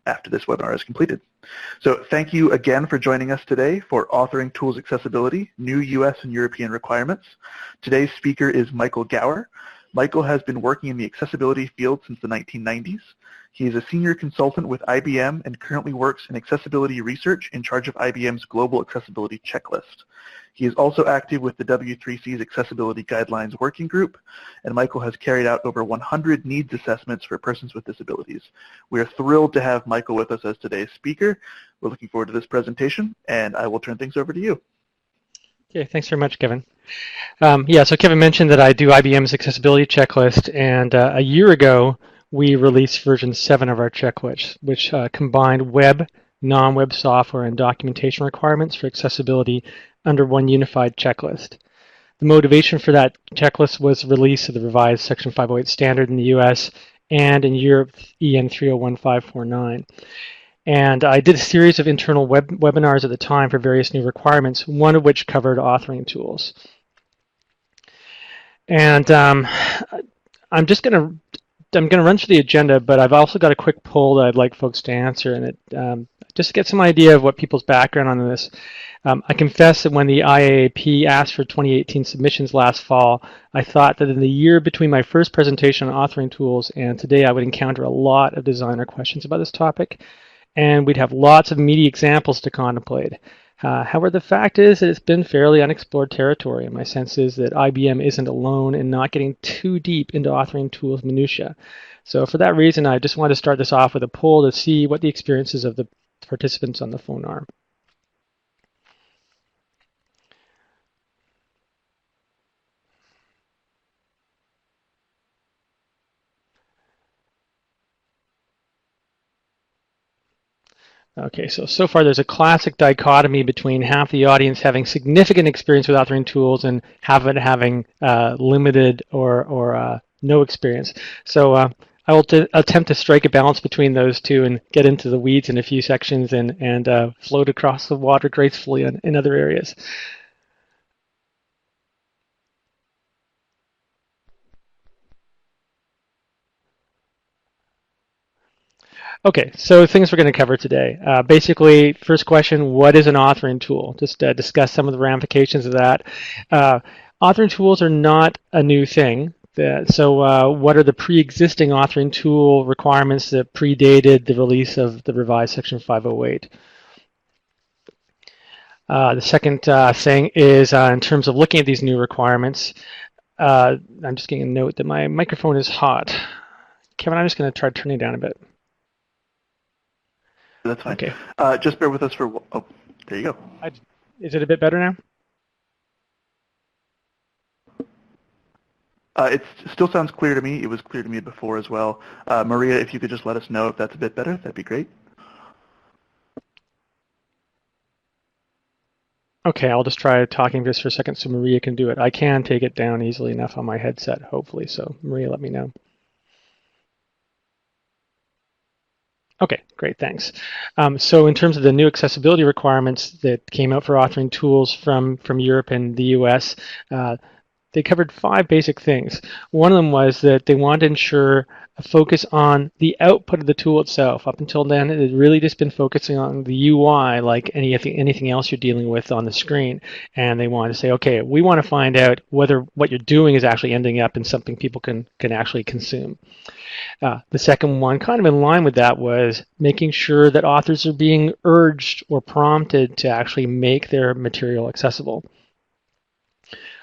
after this webinar is completed. So thank you again for joining us today for Authoring Tools Accessibility, New U.S. and European Requirements. Today's speaker is Michael Gower. Michael has been working in the accessibility field since the 1990s. He is a senior consultant with IBM and currently works in accessibility research in charge of IBM's Global Accessibility Checklist. He is also active with the W3C's Accessibility Guidelines Working Group, and Michael has carried out over 100 needs assessments for persons with disabilities. We are thrilled to have Michael with us as today's speaker. We're looking forward to this presentation, and I will turn things over to you. Okay, thanks very much, Kevin. So Kevin mentioned that I do IBM's Accessibility Checklist, and a year ago, we released version 7 of our checklist, which combined web, non-web software, and documentation requirements for accessibility under one unified checklist. The motivation for that checklist was release of the revised Section 508 standard in the US and in Europe, EN 301549. And I did a series of internal webinars at the time for various new requirements, one of which covered authoring tools. And I'm going to run through the agenda, but I've also got a quick poll that I'd like folks to answer, and just to get some idea of what people's background on this. I confess that when the IAAP asked for 2018 submissions last fall, I thought that in the year between my first presentation on authoring tools and today, I would encounter a lot of designer questions about this topic, and we'd have lots of meaty examples to contemplate. However, the fact is that it's been fairly unexplored territory, and my sense is that IBM isn't alone in not getting too deep into authoring tools minutiae. So for that reason, I just want to start this off with a poll to see what the experiences of the participants on the phone are. Okay, so far there's a classic dichotomy between half the audience having significant experience with authoring tools and half it having limited or no experience. So I will attempt to strike a balance between those two and get into the weeds in a few sections and float across the water gracefully in other areas. Okay, so things we're going to cover today. Basically, first question, what is an authoring tool? Just discuss some of the ramifications of that. Authoring tools are not a new thing. So what are the pre-existing authoring tool requirements that predated the release of the revised Section 508? The second thing is in terms of looking at these new requirements, I'm just getting a note that my microphone is hot. Kevin, I'm just going to try turning it down a bit. That's fine. Okay. Just bear with us for, oh, there you go. Is it a bit better now? It still sounds clear to me. It was clear to me before as well. Maria, if you could just let us know if that's a bit better, that'd be great. Okay, I'll just try talking just for a second so Maria can do it. I can take it down easily enough on my headset, hopefully. So Maria, let me know. Okay, great, thanks. So in terms of the new accessibility requirements that came out for authoring tools from Europe and the US, they covered 5 basic things. One of them was that they wanted to ensure a focus on the output of the tool itself. Up until then, it had really just been focusing on the UI like anything else you're dealing with on the screen. And they wanted to say, okay, we want to find out whether what you're doing is actually ending up in something people can actually consume. The second one, kind of in line with that, was making sure that authors are being urged or prompted to actually make their material accessible.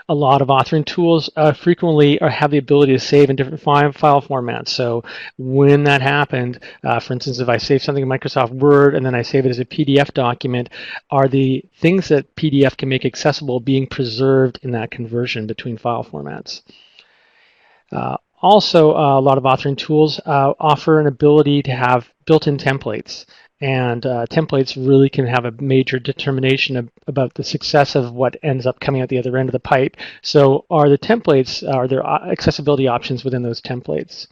A lot of authoring tools frequently have the ability to save in different file formats. So when that happened, for instance, if I save something in Microsoft Word and then I save it as a PDF document, are the things that PDF can make accessible being preserved in that conversion between file formats? Also, a lot of authoring tools offer an ability to have built-in templates. And templates really can have a major determination about the success of what ends up coming out the other end of the pipe. So are there accessibility options within those templates?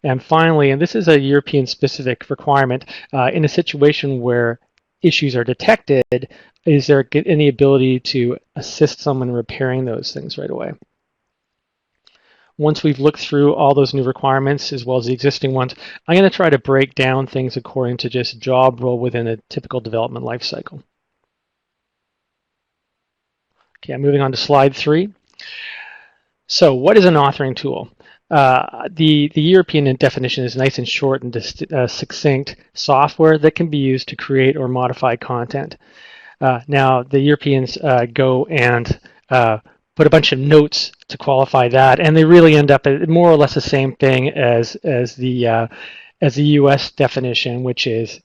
And finally, and this is a European-specific requirement, in a situation where issues are detected, is there any ability to assist someone in repairing those things right away? once we've looked through all those new requirements as well as the existing ones, I'm going to try to break down things according to just job role within a typical development lifecycle. Okay, I'm moving on to slide 3. So what is an authoring tool? The European definition is nice and short and succinct: software that can be used to create or modify content. Now, the Europeans go and put a bunch of notes to qualify that, and they really end up at more or less the same thing as the U.S. definition, which is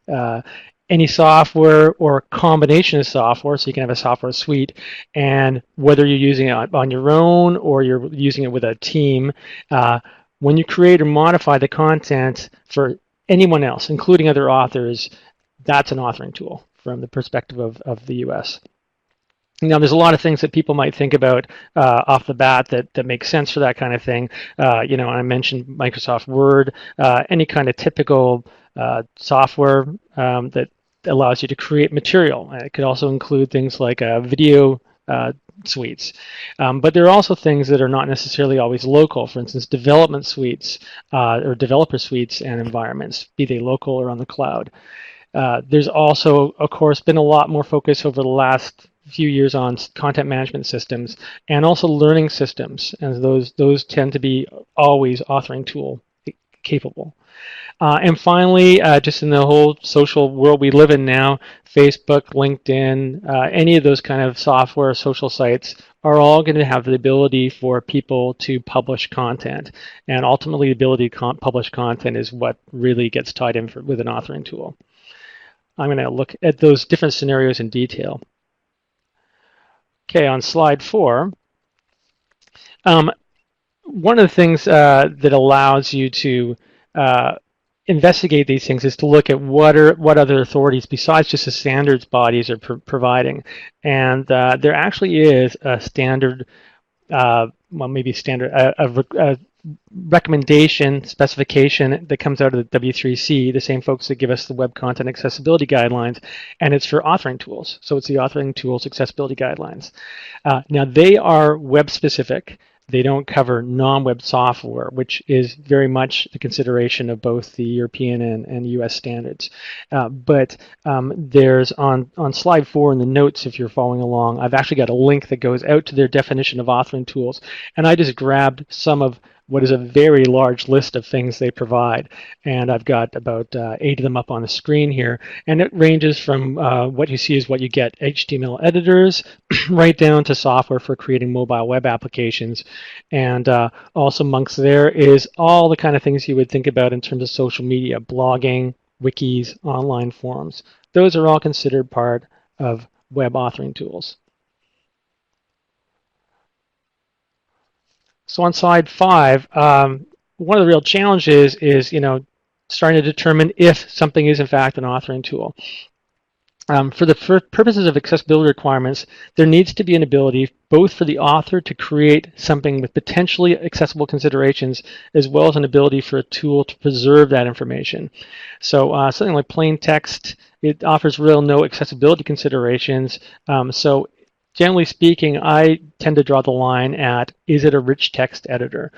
any software or combination of software, so you can have a software suite, and whether you're using it on your own or you're using it with a team, when you create or modify the content for anyone else, including other authors, that's an authoring tool from the perspective of the US. Now, there's a lot of things that people might think about off the bat that make sense for that kind of thing. And I mentioned Microsoft Word, any kind of typical software that allows you to create material. It could also include things like video suites. But there are also things that are not necessarily always local. For instance, development suites or developer suites and environments, be they local or on the cloud. There's also, of course, been a lot more focus over the last few years on content management systems and also learning systems, and those tend to be always authoring tool capable. And finally, just in the whole social world we live in now, Facebook, LinkedIn, any of those kind of software social sites are all going to have the ability for people to publish content. And ultimately, the ability to publish content is what really gets tied in with an authoring tool. I'm going to look at those different scenarios in detail. Okay, on slide 4, one of the things that allows you to investigate these things is to look at what other authorities besides just the standards bodies are providing. And there actually is a standard, a recommendation specification that comes out of the W3C, the same folks that give us the Web Content Accessibility Guidelines, and it's for authoring tools. So it's the Authoring Tools Accessibility Guidelines. Now, they are web-specific. They don't cover non-web software, which is very much the consideration of both the European and US standards. But there's on slide 4 in the notes, if you're following along, I've actually got a link that goes out to their definition of authoring tools. And I just grabbed some of what is a very large list of things they provide. And I've got about 8 of them up on the screen here. And it ranges from what you see is what you get, HTML editors, right down to software for creating mobile web applications. And also amongst there is all the kind of things you would think about in terms of social media, blogging, wikis, online forums. Those are all considered part of web authoring tools. So on slide 5, one of the real challenges is, starting to determine if something is in fact an authoring tool. For the purposes of accessibility requirements, there needs to be an ability both for the author to create something with potentially accessible considerations, as well as an ability for a tool to preserve that information. So something like plain text, it offers real no accessibility considerations. So generally speaking, I tend to draw the line at, is it a rich text editor?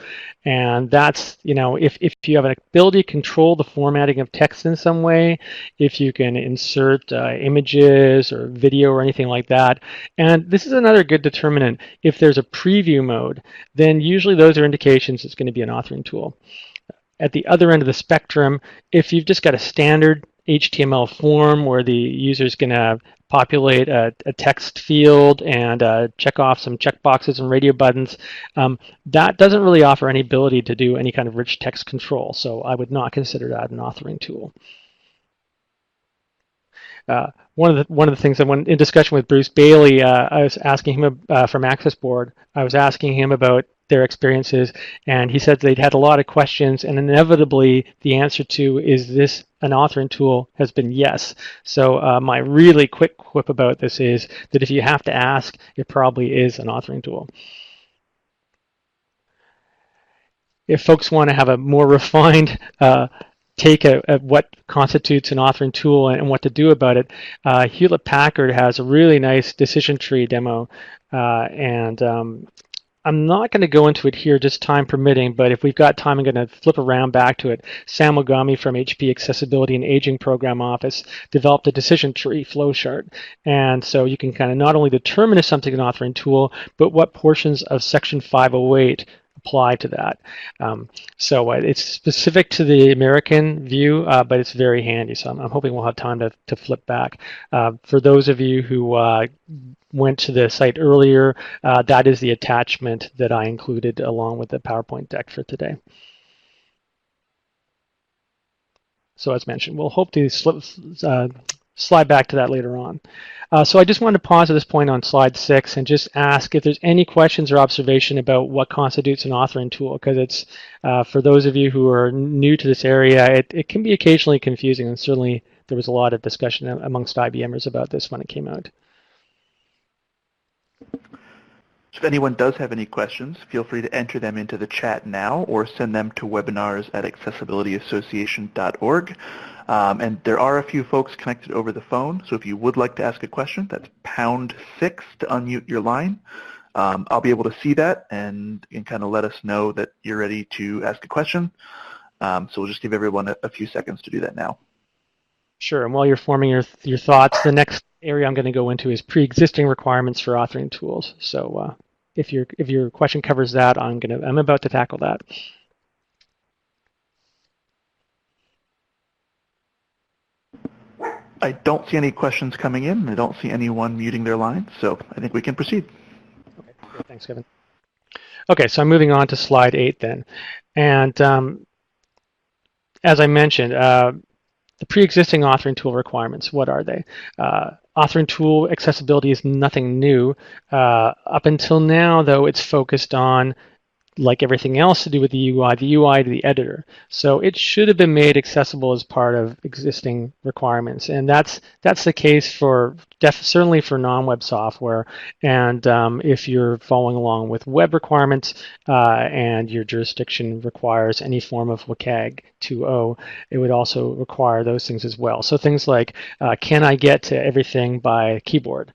And that's, if you have an ability to control the formatting of text in some way, if you can insert images or video or anything like that. And this is another good determinant. If there's a preview mode, then usually those are indications it's going to be an authoring tool. At the other end of the spectrum, if you've just got a standard HTML form where the user is going to populate a text field and check off some checkboxes and radio buttons, that doesn't really offer any ability to do any kind of rich text control. So I would not consider that an authoring tool. One of the things in discussion with Bruce Bailey, I was asking him from Access Board, I was asking him about their experiences, and he said they'd had a lot of questions, and inevitably the answer to, is this an authoring tool, has been yes. So my really quick quip about this is that if you have to ask, it probably is an authoring tool. If folks want to have a more refined take at what constitutes an authoring tool and what to do about it, Hewlett-Packard has a really nice decision tree demo, and I'm not going to go into it here, just time permitting, but if we've got time, I'm going to flip around back to it. Sam Ogami from HP Accessibility and Aging Program Office developed a decision tree flowchart. And so you can kind of not only determine if something is an authoring tool, but what portions of Section 508 apply to that. So it's specific to the American view, but it's very handy. So I'm hoping we'll have time to flip back. For those of you who went to the site earlier, that is the attachment that I included along with the PowerPoint deck for today. So as mentioned, we'll hope to slide back to that later on. So I just wanted to pause at this point on slide 6 and just ask if there's any questions or observation about what constitutes an authoring tool, because it's, for those of you who are new to this area, it can be occasionally confusing, and certainly there was a lot of discussion amongst IBMers about this when it came out. If anyone does have any questions, feel free to enter them into the chat now or send them to webinars@accessibilityassociation.org. And there are a few folks connected over the phone, so if you would like to ask a question, that's #6 to unmute your line. I'll be able to see that and kind of let us know that you're ready to ask a question. So we'll just give everyone a few seconds to do that now. Sure, and while you're forming your thoughts, the next area I'm going to go into is pre-existing requirements for authoring tools. So if your question covers that, I'm about to tackle that. I don't see any questions coming in. I don't see anyone muting their line, so I think we can proceed. Okay, great. Thanks, Kevin. Okay, so I'm moving on to slide 8 then. And as I mentioned, the pre-existing authoring tool requirements, what are they? Authoring tool accessibility is nothing new. Up until now, though, it's focused on, like everything else to do with the UI to the editor. So it should have been made accessible as part of existing requirements. And that's the case for certainly for non-web software. And if you're following along with web requirements and your jurisdiction requires any form of WCAG 2.0, it would also require those things as well. So things like, can I get to everything by keyboard?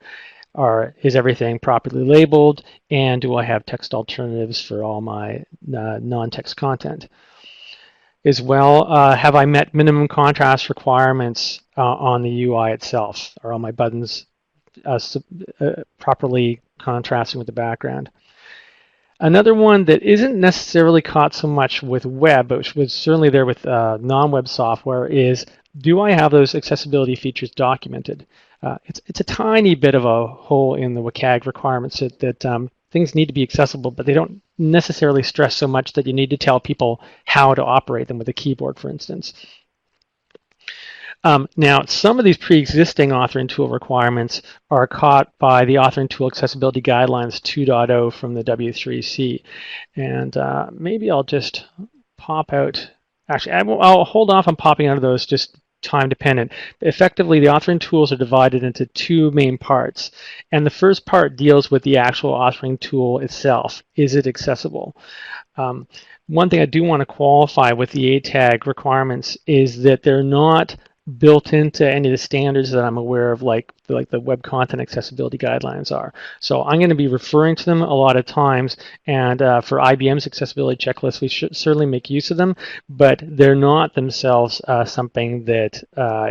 Is everything properly labeled, and do I have text alternatives for all my non-text content? As well, have I met minimum contrast requirements on the UI itself? Are all my buttons properly contrasting with the background? Another one that isn't necessarily caught so much with web, but which was certainly there with non-web software, is do I have those accessibility features documented? It's a tiny bit of a hole in the WCAG requirements that things need to be accessible, but they don't necessarily stress so much that you need to tell people how to operate them with a keyboard, for instance. Now, some of these pre-existing authoring tool requirements are caught by the Authoring Tool Accessibility Guidelines 2.0 from the W3C. And maybe I'll just pop out. Actually, I'll hold off on popping out of those, just time dependent. Effectively, the authoring tools are divided into two main parts. And the first part deals with the actual authoring tool itself. Is it accessible? One thing I do want to qualify with the ATAG requirements is that they're not built into any of the standards that I'm aware of, like the Web Content Accessibility Guidelines are. So I'm going to be referring to them a lot of times, and for IBM's accessibility checklist, we should certainly make use of them, but they're not themselves something that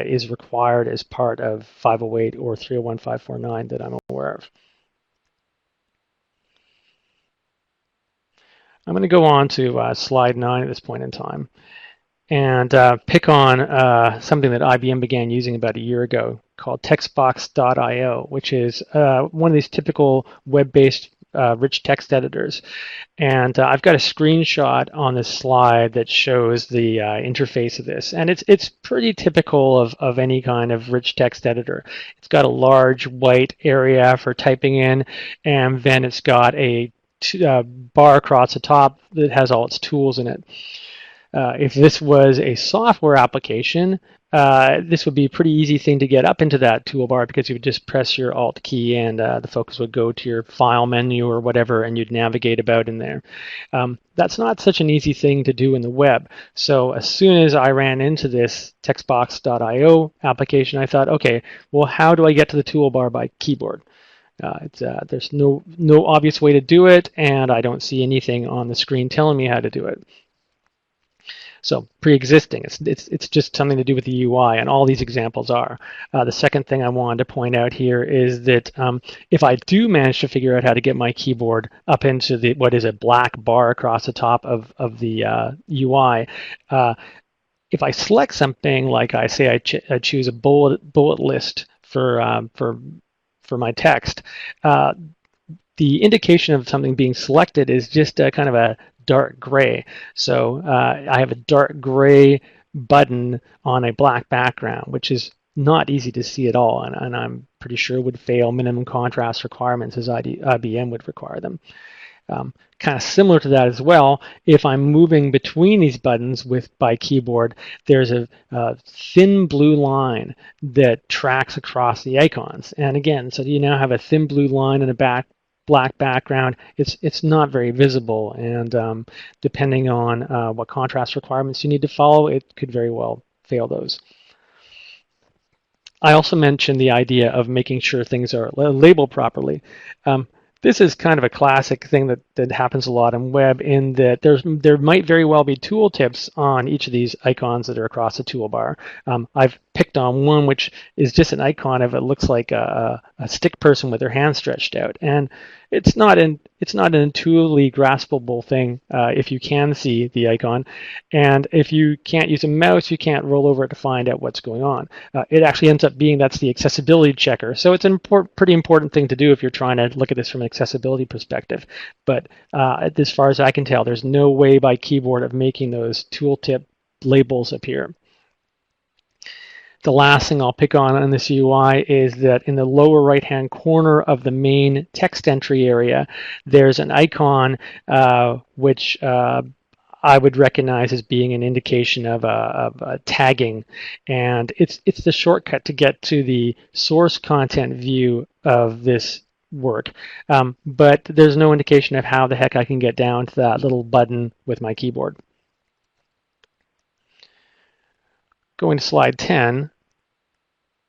is required as part of 508 or 301-549 that I'm aware of. I'm going to go on to slide 9 at this point in time and pick on something that IBM began using about a year ago called Textbox.io, which is one of these typical web-based rich text editors. And I've got a screenshot on this slide that shows the interface of this. And it's pretty typical of any kind of rich text editor. It's got a large white area for typing in, and then it's got a bar across the top that has all its tools in it. If this was a software application, this would be a pretty easy thing to get up into that toolbar, because you would just press your Alt key and the focus would go to your file menu or whatever, and you'd navigate about in there. That's not such an easy thing to do in the web. So as soon as I ran into this Textbox.io application, I thought, okay, well, how do I get to the toolbar by keyboard? There's no obvious way to do it, and I don't see anything on the screen telling me how to do it. So pre-existing, it's just something to do with the UI, and all these examples are. The second thing I wanted to point out here is that if I do manage to figure out how to get my keyboard up into what is a black bar across the top of the UI, if I select something like I say I choose a bullet list for my text, the indication of something being selected is just a kind of a dark gray. So I have a dark gray button on a black background, which is not easy to see at all, and I'm pretty sure would fail minimum contrast requirements as IBM would require them. Kind of similar to that as well, if I'm moving between these buttons by keyboard, there's a thin blue line that tracks across the icons. And again, so you now have a thin blue line in a black background. It's not very visible, and depending on what contrast requirements you need to follow, it could very well fail those. I also mentioned the idea of making sure things are labeled properly. This is kind of a classic thing that happens a lot in web, in that there might very well be tooltips on each of these icons that are across the toolbar. I've picked on one which is just an icon of it looks like a stick person with their hand stretched out, and it's not an intuitively graspable thing if you can see the icon, and if you can't use a mouse, you can't roll over it to find out what's going on. It actually ends up being that's the accessibility checker, so it's a pretty important thing to do if you're trying to look at this from an accessibility perspective. But as far as I can tell, there's no way by keyboard of making those tooltip labels appear. The last thing I'll pick on this UI is that in the lower right-hand corner of the main text entry area, there's an icon which I would recognize as being an indication of a tagging, and it's the shortcut to get to the source content view of this work, but there's no indication of how the heck I can get down to that little button with my keyboard. Going to slide 10.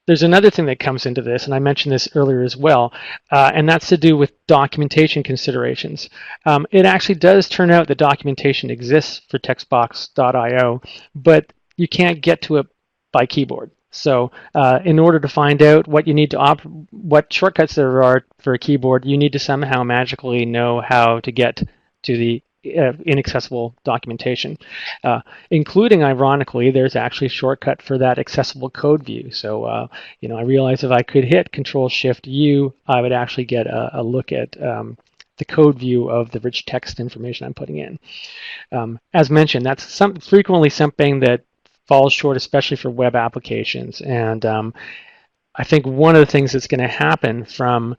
There's another thing that comes into this, and I mentioned this earlier as well, and that's to do with documentation considerations. It actually does turn out that documentation exists for textbox.io, but you can't get to it by keyboard. So in order to find out what you need to what shortcuts there are for a keyboard, you need to somehow magically know how to get to the inaccessible documentation, including, ironically, there's actually a shortcut for that accessible code view. So, I realized if I could hit Control-Shift-U, I would actually get a look at the code view of the rich text information I'm putting in. As mentioned, that's frequently something that falls short, especially for web applications. And I think one of the things that's going to happen from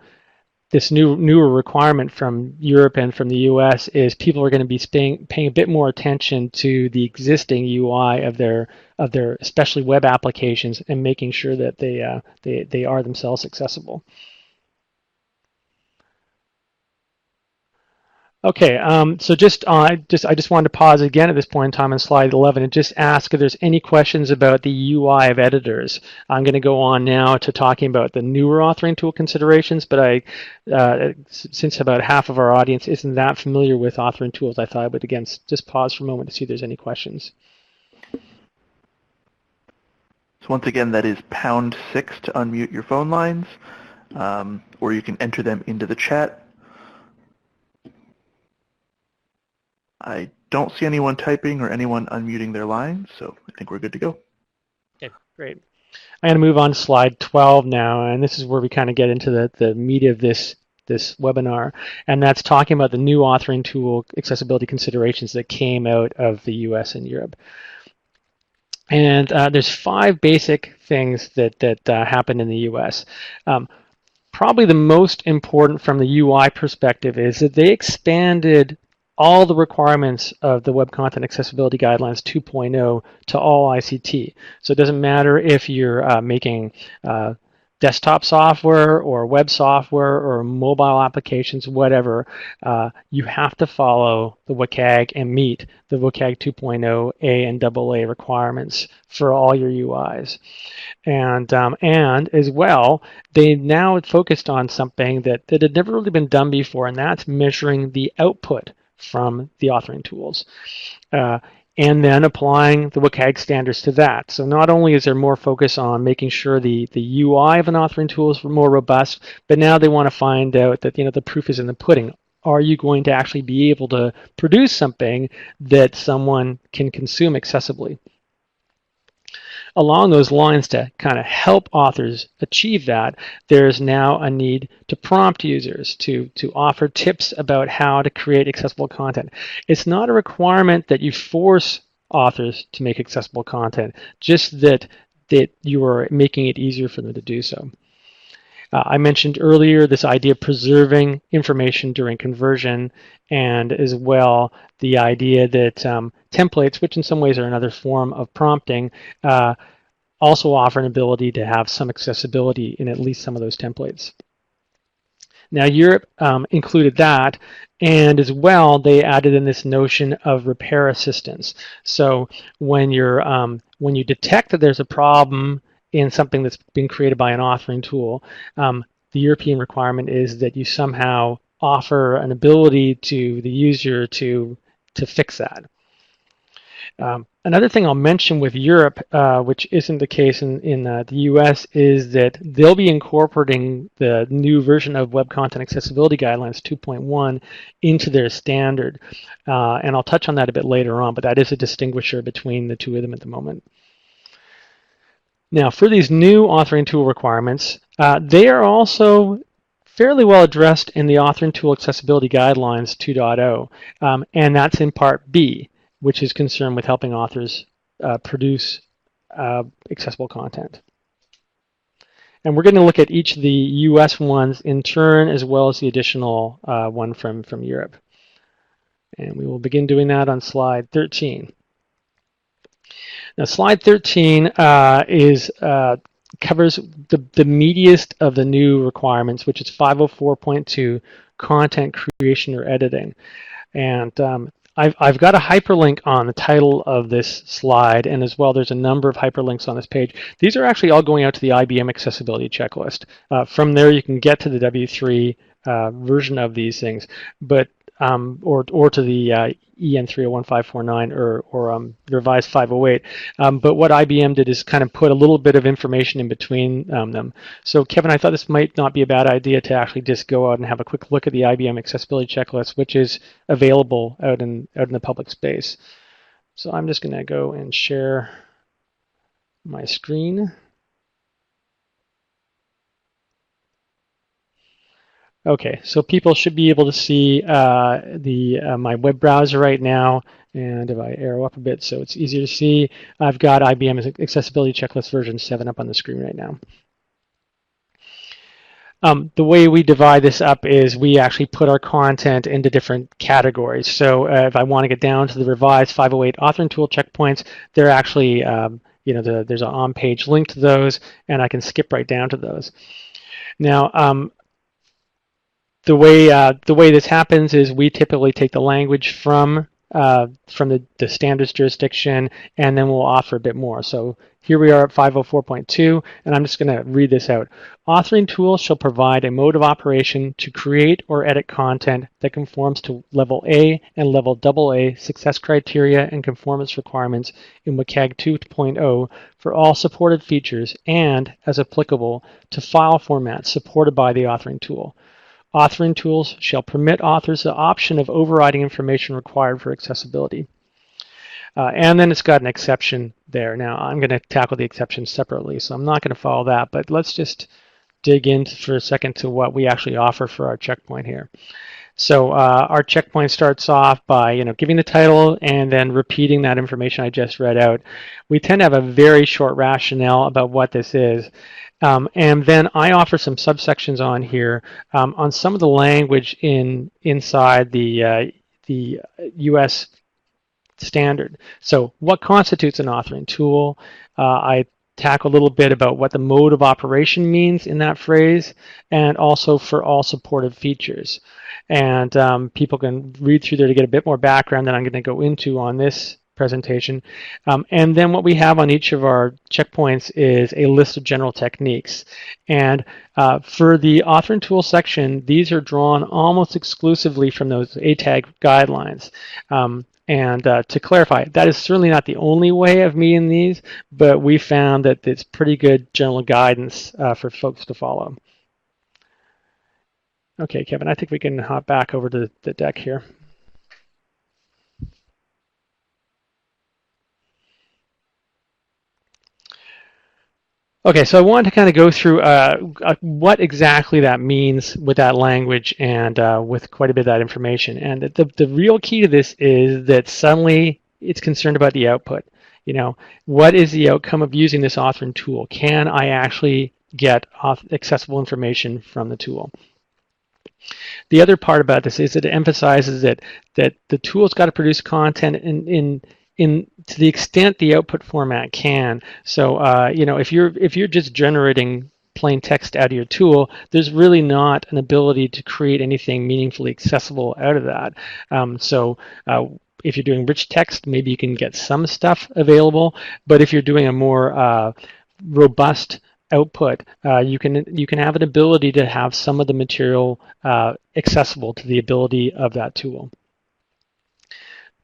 this newer requirement from Europe and from the US is people are going to be paying a bit more attention to the existing UI of their especially web applications, and making sure that they are themselves accessible. Okay, so I just wanted to pause again at this point in time on slide 11 and just ask if there's any questions about the UI of editors. I'm going to go on now to talking about the newer authoring tool considerations, but since about half of our audience isn't that familiar with authoring tools, I thought I would again just pause for a moment to see if there's any questions. So once again, that is #6 to unmute your phone lines, or you can enter them into the chat. I don't see anyone typing or anyone unmuting their lines, so I think we're good to go. Okay, great. I'm going to move on to slide 12 now, and this is where we kind of get into the meat of this webinar, and that's talking about the new authoring tool accessibility considerations that came out of the US and Europe. And there's 5 basic things that happened in the US. Probably the most important from the UI perspective is that they expanded all the requirements of the Web Content Accessibility Guidelines 2.0 to all ICT. So it doesn't matter if you're making desktop software or web software or mobile applications, whatever, you have to follow the WCAG and meet the WCAG 2.0 A and AA requirements for all your UIs. And as well, they now focused on something that had never really been done before, and that's measuring the output from the authoring tools. And then applying the WCAG standards to that. So not only is there more focus on making sure the UI of an authoring tool is more robust, but now they want to find out that the proof is in the pudding. Are you going to actually be able to produce something that someone can consume accessibly? Along those lines, to kind of help authors achieve that, there's now a need to prompt users to offer tips about how to create accessible content. It's not a requirement that you force authors to make accessible content, just that you are making it easier for them to do so. I mentioned earlier this idea of preserving information during conversion, and as well the idea that templates, which in some ways are another form of prompting, also offer an ability to have some accessibility in at least some of those templates. Now Europe included that, and as well they added in this notion of repair assistance. So when you detect that there's a problem in something that's been created by an authoring tool, the European requirement is that you somehow offer an ability to the user to fix that. Another thing I'll mention with Europe, which isn't the case in the US, is that they'll be incorporating the new version of Web Content Accessibility Guidelines 2.1 into their standard. And I'll touch on that a bit later on, but that is a distinguisher between the two of them at the moment. Now, for these new authoring tool requirements, they are also fairly well addressed in the Authoring Tool Accessibility Guidelines 2.0, and that's in Part B, which is concerned with helping authors produce accessible content. And we're going to look at each of the US ones in turn, as well as the additional one from Europe. And we will begin doing that on slide 13. Now, slide 13 covers the meatiest of the new requirements, which is 504.2, content creation or editing. And I've got a hyperlink on the title of this slide, and as well there's a number of hyperlinks on this page. These are actually all going out to the IBM accessibility checklist. From there you can get to the W3 version of these things, but or to the EN 301549 or revised 508. But what IBM did is kind of put a little bit of information in between them. So Kevin, I thought this might not be a bad idea to actually just go out and have a quick look at the IBM accessibility checklist, which is available out in the public space. So I'm just going to go and share my screen. Okay, so people should be able to see my web browser right now, and if I arrow up a bit so it's easier to see, I've got IBM Accessibility Checklist version 7 up on the screen right now. The way we divide this up is we actually put our content into different categories. So if I want to get down to the revised 508 authoring tool checkpoints, they're actually, there's an on-page link to those, and I can skip right down to those. Now, the way this happens is we typically take the language from the standards jurisdiction, and then we'll offer a bit more. So here we are at 504.2, and I'm just going to read this out. Authoring tools shall provide a mode of operation to create or edit content that conforms to level A and level AA success criteria and conformance requirements in WCAG 2.0 for all supported features and, as applicable, to file formats supported by the authoring tool. Authoring tools shall permit authors the option of overriding information required for accessibility. And then it's got an exception there. Now, I'm going to tackle the exception separately, so I'm not going to follow that, but let's just dig in for a second to what we actually offer for our checkpoint here. So our checkpoint starts off by giving the title and then repeating that information I just read out. We tend to have a very short rationale about what this is. And then I offer some subsections on here on some of the language inside the US standard. So what constitutes an authoring tool? I tackle a little bit about what the mode of operation means in that phrase, and also for all supported features. And people can read through there to get a bit more background than I'm going to go into on this presentation. And then what we have on each of our checkpoints is a list of general techniques. And for the authoring tool section, these are drawn almost exclusively from those ATAG guidelines. And to clarify, that is certainly not the only way of meeting these, but we found that it's pretty good general guidance for folks to follow. Okay, Kevin, I think we can hop back over to the deck here. Okay, so I wanted to kind of go through what exactly that means with that language and with quite a bit of that information. And the real key to this is that suddenly it's concerned about the output. You know, what is the outcome of using this authoring tool? Can I actually get accessible information from the tool? The other part about this is that it emphasizes that the tool's got to produce content in to the extent the output format can. So you know, if you're just generating plain text out of your tool, there's really not an ability to create anything meaningfully accessible out of that. If you're doing rich text, maybe you can get some stuff available, but if you're doing a more robust output, you can have an ability to have some of the material accessible to the ability of that tool.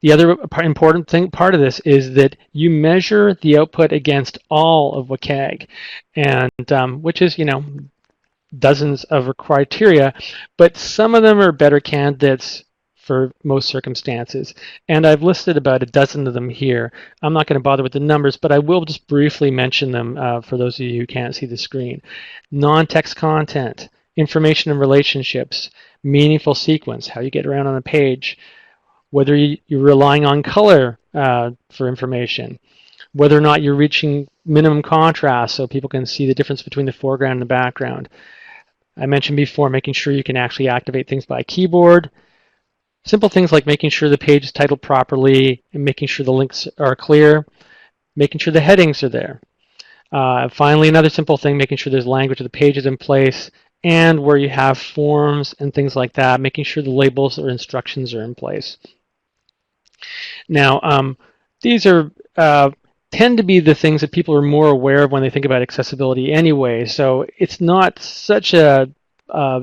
The other important part of this is that you measure the output against all of WCAG, and which is, you know, dozens of criteria, but some of them are better candidates for most circumstances. And I've listed about a dozen of them here. I'm not going to bother with the numbers, but I will just briefly mention them for those of you who can't see the screen. Non-text content, information and relationships, meaningful sequence, how you get around on a page, whether you're relying on color for information, whether or not you're reaching minimum contrast so people can see the difference between the foreground and the background. I mentioned before making sure you can actually activate things by keyboard. Simple things like making sure the page is titled properly and making sure the links are clear, making sure the headings are there. Finally, another simple thing, making sure there's language of the pages in place, and where you have forms and things like that, making sure the labels or instructions are in place. Now, these are tend to be the things that people are more aware of when they think about accessibility anyway, so it's not such a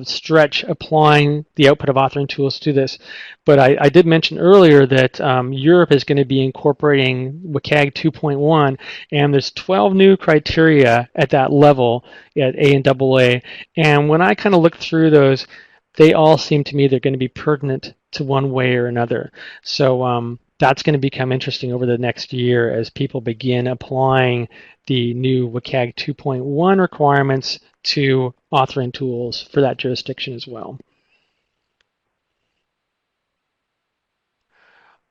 stretch applying the output of authoring tools to this. But I did mention earlier that Europe is going to be incorporating WCAG 2.1, and there's 12 new criteria at that level at A and AA. And when I kind of look through those, they all seem to me they're going to be pertinent to one way or another. So that's going to become interesting over the next year as people begin applying the new WCAG 2.1 requirements to authoring tools for that jurisdiction as well.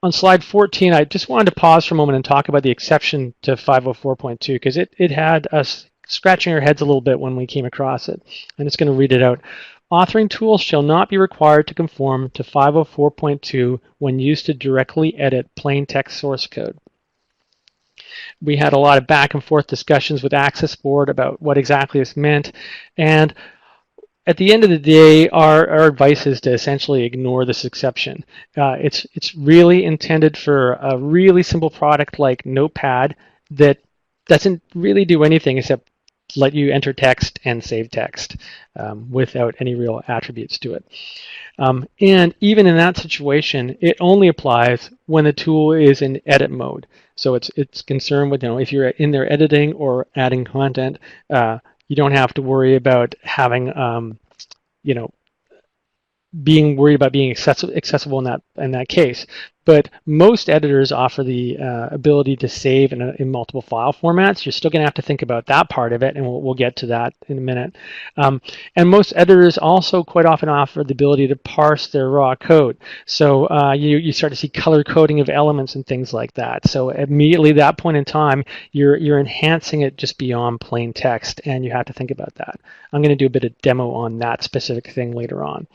On slide 14, I just wanted to pause for a moment and talk about the exception to 504.2 because it had us scratching our heads a little bit when we came across it. I'm just going to read it out. Authoring tools shall not be required to conform to 504.2 when used to directly edit plain text source code. We had a lot of back and forth discussions with Access Board about what exactly this meant, and at the end of the day, our advice is to essentially ignore this exception. It's really intended for a really simple product like Notepad that doesn't really do anything except let you enter text and save text without any real attributes to it. And even in that situation, it only applies when the tool is in edit mode. So it's concerned with, you know, if you're in there editing or adding content, you don't have to worry about having, you know, being worried about being accessible in that case. But most editors offer the ability to save in multiple file formats. You're still going to have to think about that part of it, and we'll get to that in a minute. And most editors also quite often offer the ability to parse their raw code. So you start to see color coding of elements and things like that. So immediately at that point in time, you're enhancing it just beyond plain text, and you have to think about that. I'm going to do a bit of demo on that specific thing later on.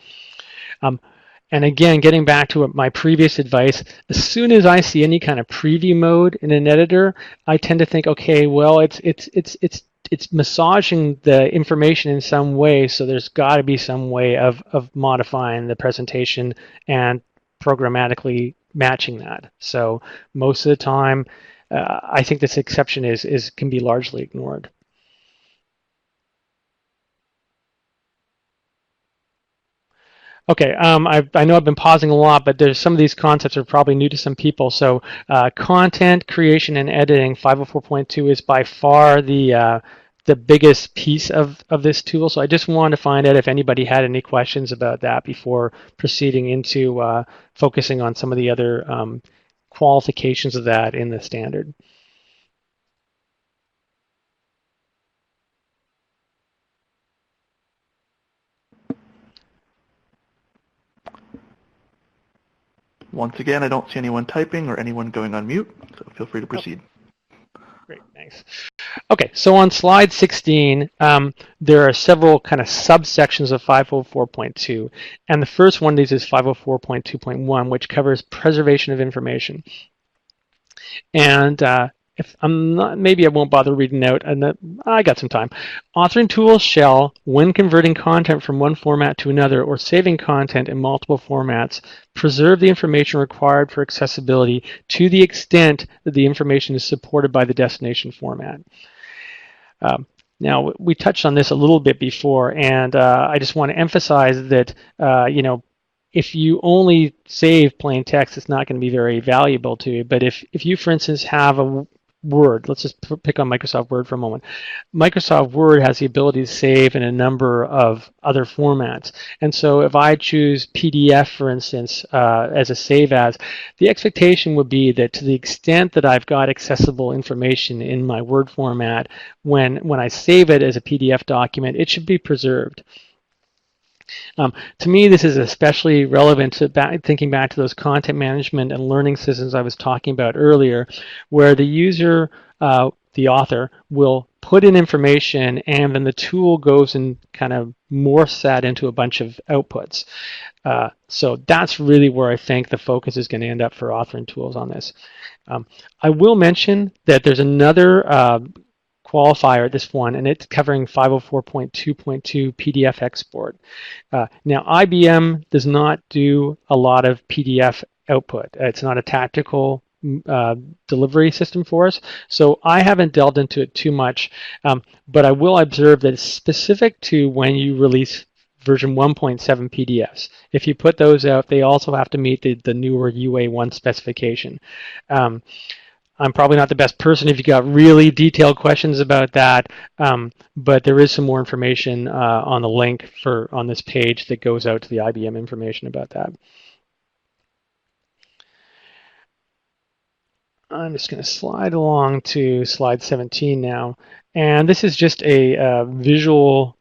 And again, getting back to my previous advice, as soon as I see any kind of preview mode in an editor, I tend to think, okay, well, it's massaging the information in some way, so there's got to be some way of modifying the presentation and programmatically matching that. So most of the time, I think this exception can be largely ignored. Okay, I know I've been pausing a lot, but there's some of these concepts are probably new to some people. So content creation and editing, 504.2 is by far the biggest piece of this tool. So I just wanted to find out if anybody had any questions about that before proceeding into focusing on some of the other qualifications of that in the standard. Once again, I don't see anyone typing or anyone going on mute, so feel free to proceed. Great, thanks. Okay, so on slide 16, there are several kind of subsections of 504.2, and the first one of these is 504.2.1, which covers preservation of information. And if I'm not, maybe I won't bother reading out, and I got some time. Authoring tools shall, when converting content from one format to another or saving content in multiple formats, preserve the information required for accessibility to the extent that the information is supported by the destination format. Now, we touched on this a little bit before, and I just want to emphasize that, if you only save plain text, it's not going to be very valuable to you. But if you, for instance, have a Word, let's just pick on Microsoft Word for a moment. Microsoft Word has the ability to save in a number of other formats. And so if I choose PDF, for instance, as a save as, the expectation would be that to the extent that I've got accessible information in my Word format, when I save it as a PDF document, it should be preserved. To me, this is especially relevant to thinking back to those content management and learning systems I was talking about earlier, where the user, the author, will put in information and then the tool goes and kind of morphs that into a bunch of outputs. So that's really where I think the focus is going to end up for authoring tools on this. I will mention that there's another qualifier, this one, and it's covering 504.2.2 PDF export. Now, IBM does not do a lot of PDF output. It's not a tactical delivery system for us, so I haven't delved into it too much, but I will observe that it's specific to when you release version 1.7 PDFs. If you put those out, they also have to meet the newer UA1 specification. I'm probably not the best person if you got really detailed questions about that, but there is some more information on the link on this page that goes out to the IBM information about that. I'm just going to slide along to slide 17 now, and this is just a visual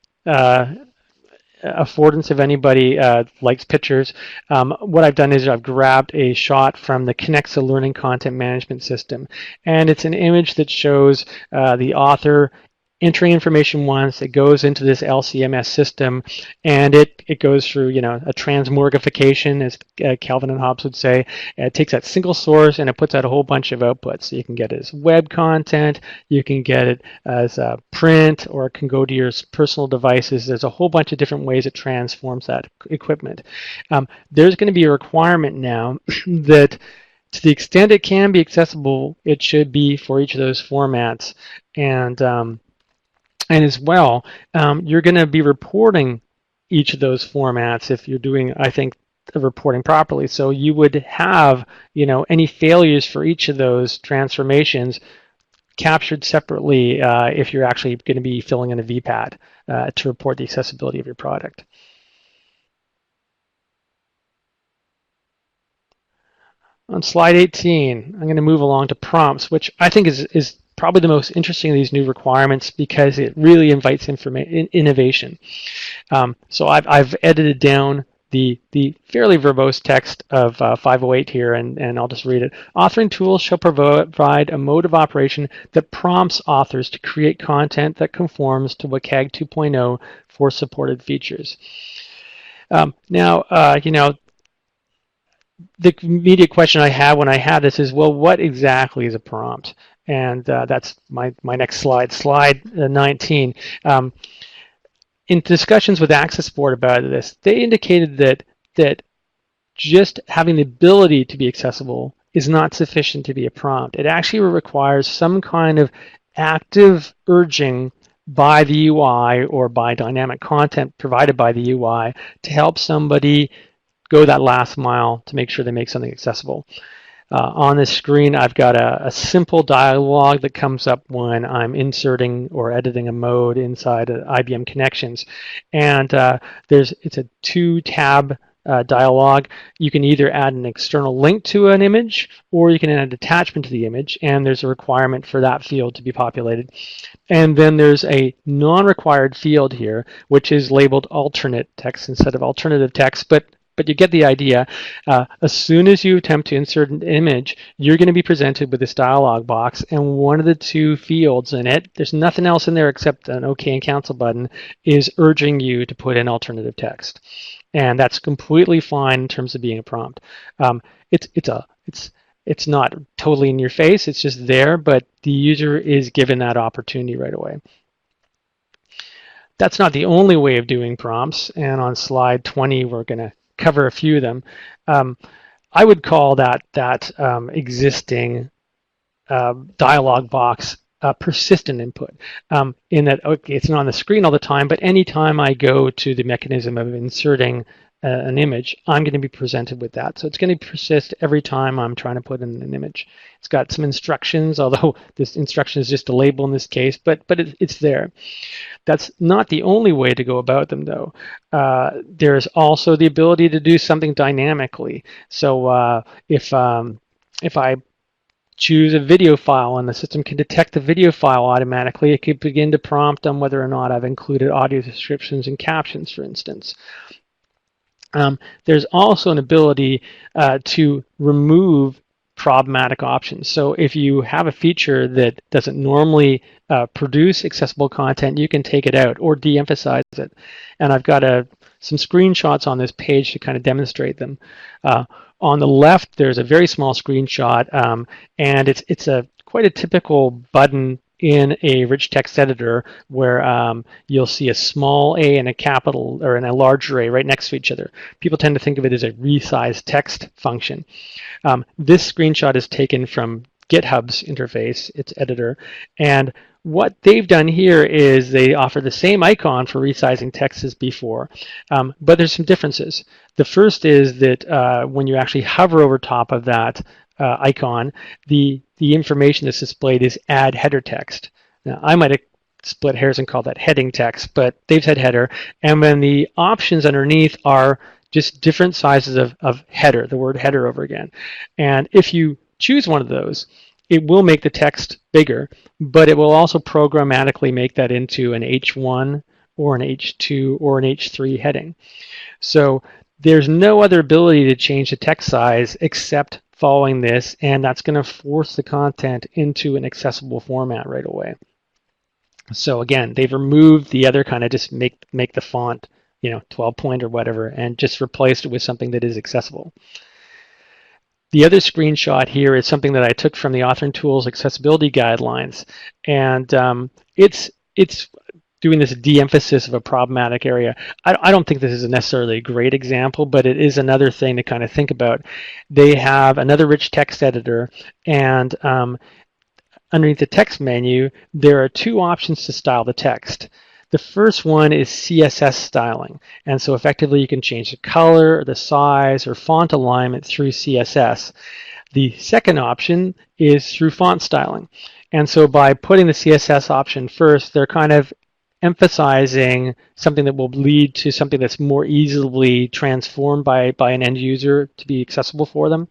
affordance if anybody likes pictures. What I've done is I've grabbed a shot from the Connexa Learning Content Management System, and it's an image that shows the author entering information once, it goes into this LCMS system, and it goes through, a transmorgification, as Calvin and Hobbes would say. It takes that single source and it puts out a whole bunch of outputs. So you can get it as web content, you can get it as print, or it can go to your personal devices. There's a whole bunch of different ways it transforms that equipment. There's going to be a requirement now that to the extent it can be accessible, it should be for each of those formats. And as well, you're going to be reporting each of those formats if you're doing, I think, the reporting properly. So you would have, any failures for each of those transformations captured separately if you're actually going to be filling in a VPAT to report the accessibility of your product. On slide 18, I'm going to move along to prompts, which I think is probably the most interesting of these new requirements because it really invites innovation. So I've edited down the fairly verbose text of 508 here, and I'll just read it. Authoring tools shall provide a mode of operation that prompts authors to create content that conforms to WCAG 2.0 for supported features. Now, the immediate question I had when I had this is, well, what exactly is a prompt? And that's my next slide, slide 19. In discussions with Access Board about this, they indicated that just having the ability to be accessible is not sufficient to be a prompt. It actually requires some kind of active urging by the UI or by dynamic content provided by the UI to help somebody go that last mile to make sure they make something accessible. On this screen, I've got a simple dialog that comes up when I'm inserting or editing a mode inside IBM Connections. And it's a 2-tab dialog. You can either add an external link to an image, or you can add an attachment to the image, and there's a requirement for that field to be populated. And then there's a non-required field here, which is labeled alternate text instead of alternative text, but you get the idea. As soon as you attempt to insert an image, you're going to be presented with this dialog box, and one of the 2 fields in it, there's nothing else in there except an OK and cancel button, is urging you to put in alternative text. And that's completely fine in terms of being a prompt. It's not totally in your face, it's just there, but the user is given that opportunity right away. That's not the only way of doing prompts, and on slide 20 we're going to cover a few of them. I would call that existing dialog box persistent input, in that, okay, it's not on the screen all the time, but anytime I go to the mechanism of inserting an image, I'm going to be presented with that. So it's going to persist every time I'm trying to put in an image. It's got some instructions, although this instruction is just a label in this case, but it's there. That's not the only way to go about them, though. There's also the ability to do something dynamically. So if I choose a video file and the system can detect the video file automatically, it could begin to prompt on whether or not I've included audio descriptions and captions, for instance. There's also an ability to remove problematic options. So if you have a feature that doesn't normally produce accessible content, you can take it out or de-emphasize it. And I've got some screenshots on this page to kind of demonstrate them. On the left, there's a very small screenshot, and it's quite a typical button in a rich text editor where you'll see a small a and a capital, or in a larger A right next to each other. People tend to think of it as a resize text function. This screenshot is taken from GitHub's interface, its editor, and what they've done here is they offer the same icon for resizing text as before, but there's some differences. The first is that when you actually hover over top of that icon, the information that's displayed is add header text. Now, I might have split hairs and called that heading text, but they've said header, and then the options underneath are just different sizes of header, the word header over again. And if you choose one of those, it will make the text bigger, but it will also programmatically make that into an H1 or an H2 or an H3 heading. So there's no other ability to change the text size except following this, and that's going to force the content into an accessible format right away. So again, they've removed the other kind of just make the font, 12 point or whatever, and just replaced it with something that is accessible. The other screenshot here is something that I took from the Authoring Tools accessibility guidelines, and it's doing this de-emphasis of a problematic area. I don't think this is necessarily a great example, but it is another thing to kind of think about. They have another rich text editor, and underneath the text menu, there are 2 options to style the text. The first one is CSS styling, and so effectively you can change the color, or the size, or font alignment through CSS. The second option is through font styling, and so by putting the CSS option first, they're kind of emphasizing something that will lead to something that's more easily transformed by an end user to be accessible for them.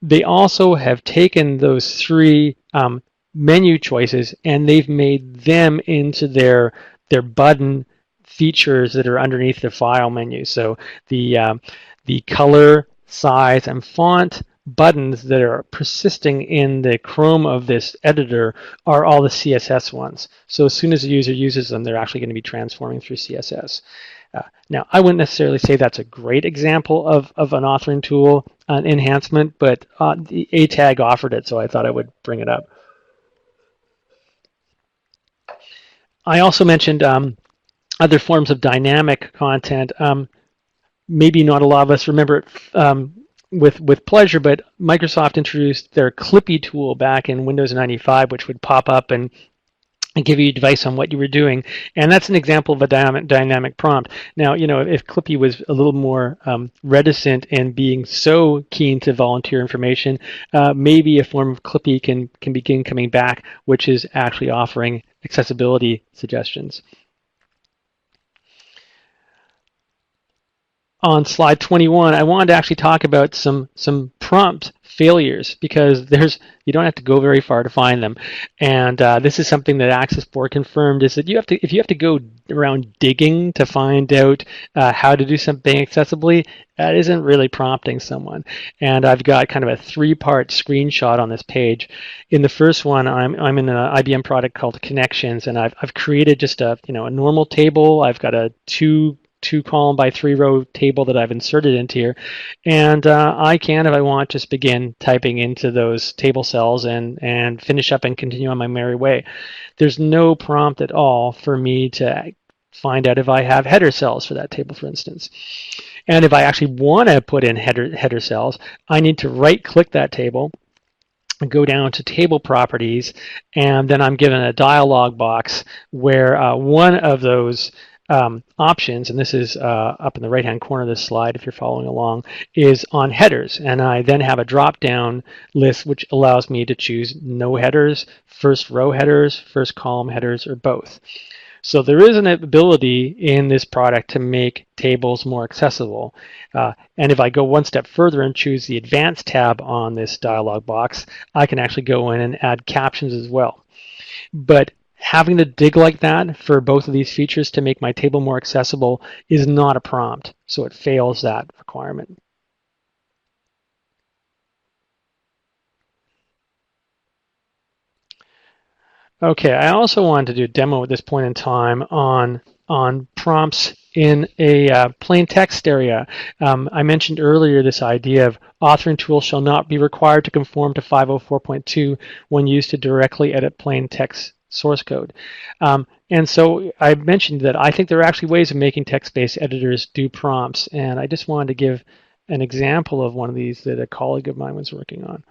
They also have taken those 3 menu choices and they've made them into their button features that are underneath the file menu. So the color, size, and font buttons that are persisting in the Chrome of this editor are all the CSS ones. So as soon as the user uses them, they're actually going to be transforming through CSS. Now, I wouldn't necessarily say that's a great example of an authoring tool enhancement, but the ATAG offered it, so I thought I would bring it up. I also mentioned other forms of dynamic content. Maybe not a lot of us remember it with pleasure, but Microsoft introduced their Clippy tool back in Windows 95, which would pop up and give you advice on what you were doing, and that's an example of a dynamic prompt. Now, if Clippy was a little more reticent in being so keen to volunteer information, maybe a form of Clippy can begin coming back, which is actually offering accessibility suggestions. On slide 21, I wanted to actually talk about some prompt failures, because you don't have to go very far to find them. And this is something that Access Board confirmed, is that if you have to go around digging to find out how to do something accessibly, that isn't really prompting someone. And I've got kind of a three-part screenshot on this page. In the first one, I'm in an IBM product called Connections, and I've created just a normal table. I've got a two column by 3 row table that I've inserted into here, and I can, if I want, just begin typing into those table cells and finish up and continue on my merry way. There's no prompt at all for me to find out if I have header cells for that table, for instance. And if I actually want to put in header cells, I need to right click that table, go down to table properties, and then I'm given a dialog box where one of those options, and this is up in the right-hand corner of this slide if you're following along, is on headers. And I then have a drop-down list which allows me to choose no headers, first row headers, first column headers, or both. So there is an ability in this product to make tables more accessible. And if I go one step further and choose the Advanced tab on this dialog box, I can actually go in and add captions as well. But having to dig like that for both of these features to make my table more accessible is not a prompt, so it fails that requirement. Okay, I also wanted to do a demo at this point in time on prompts in a plain text area. I mentioned earlier this idea of authoring tools shall not be required to conform to 504.2 when used to directly edit plain text source code. And so I mentioned that I think there are actually ways of making text-based editors do prompts, and I just wanted to give an example of one of these that a colleague of mine was working on.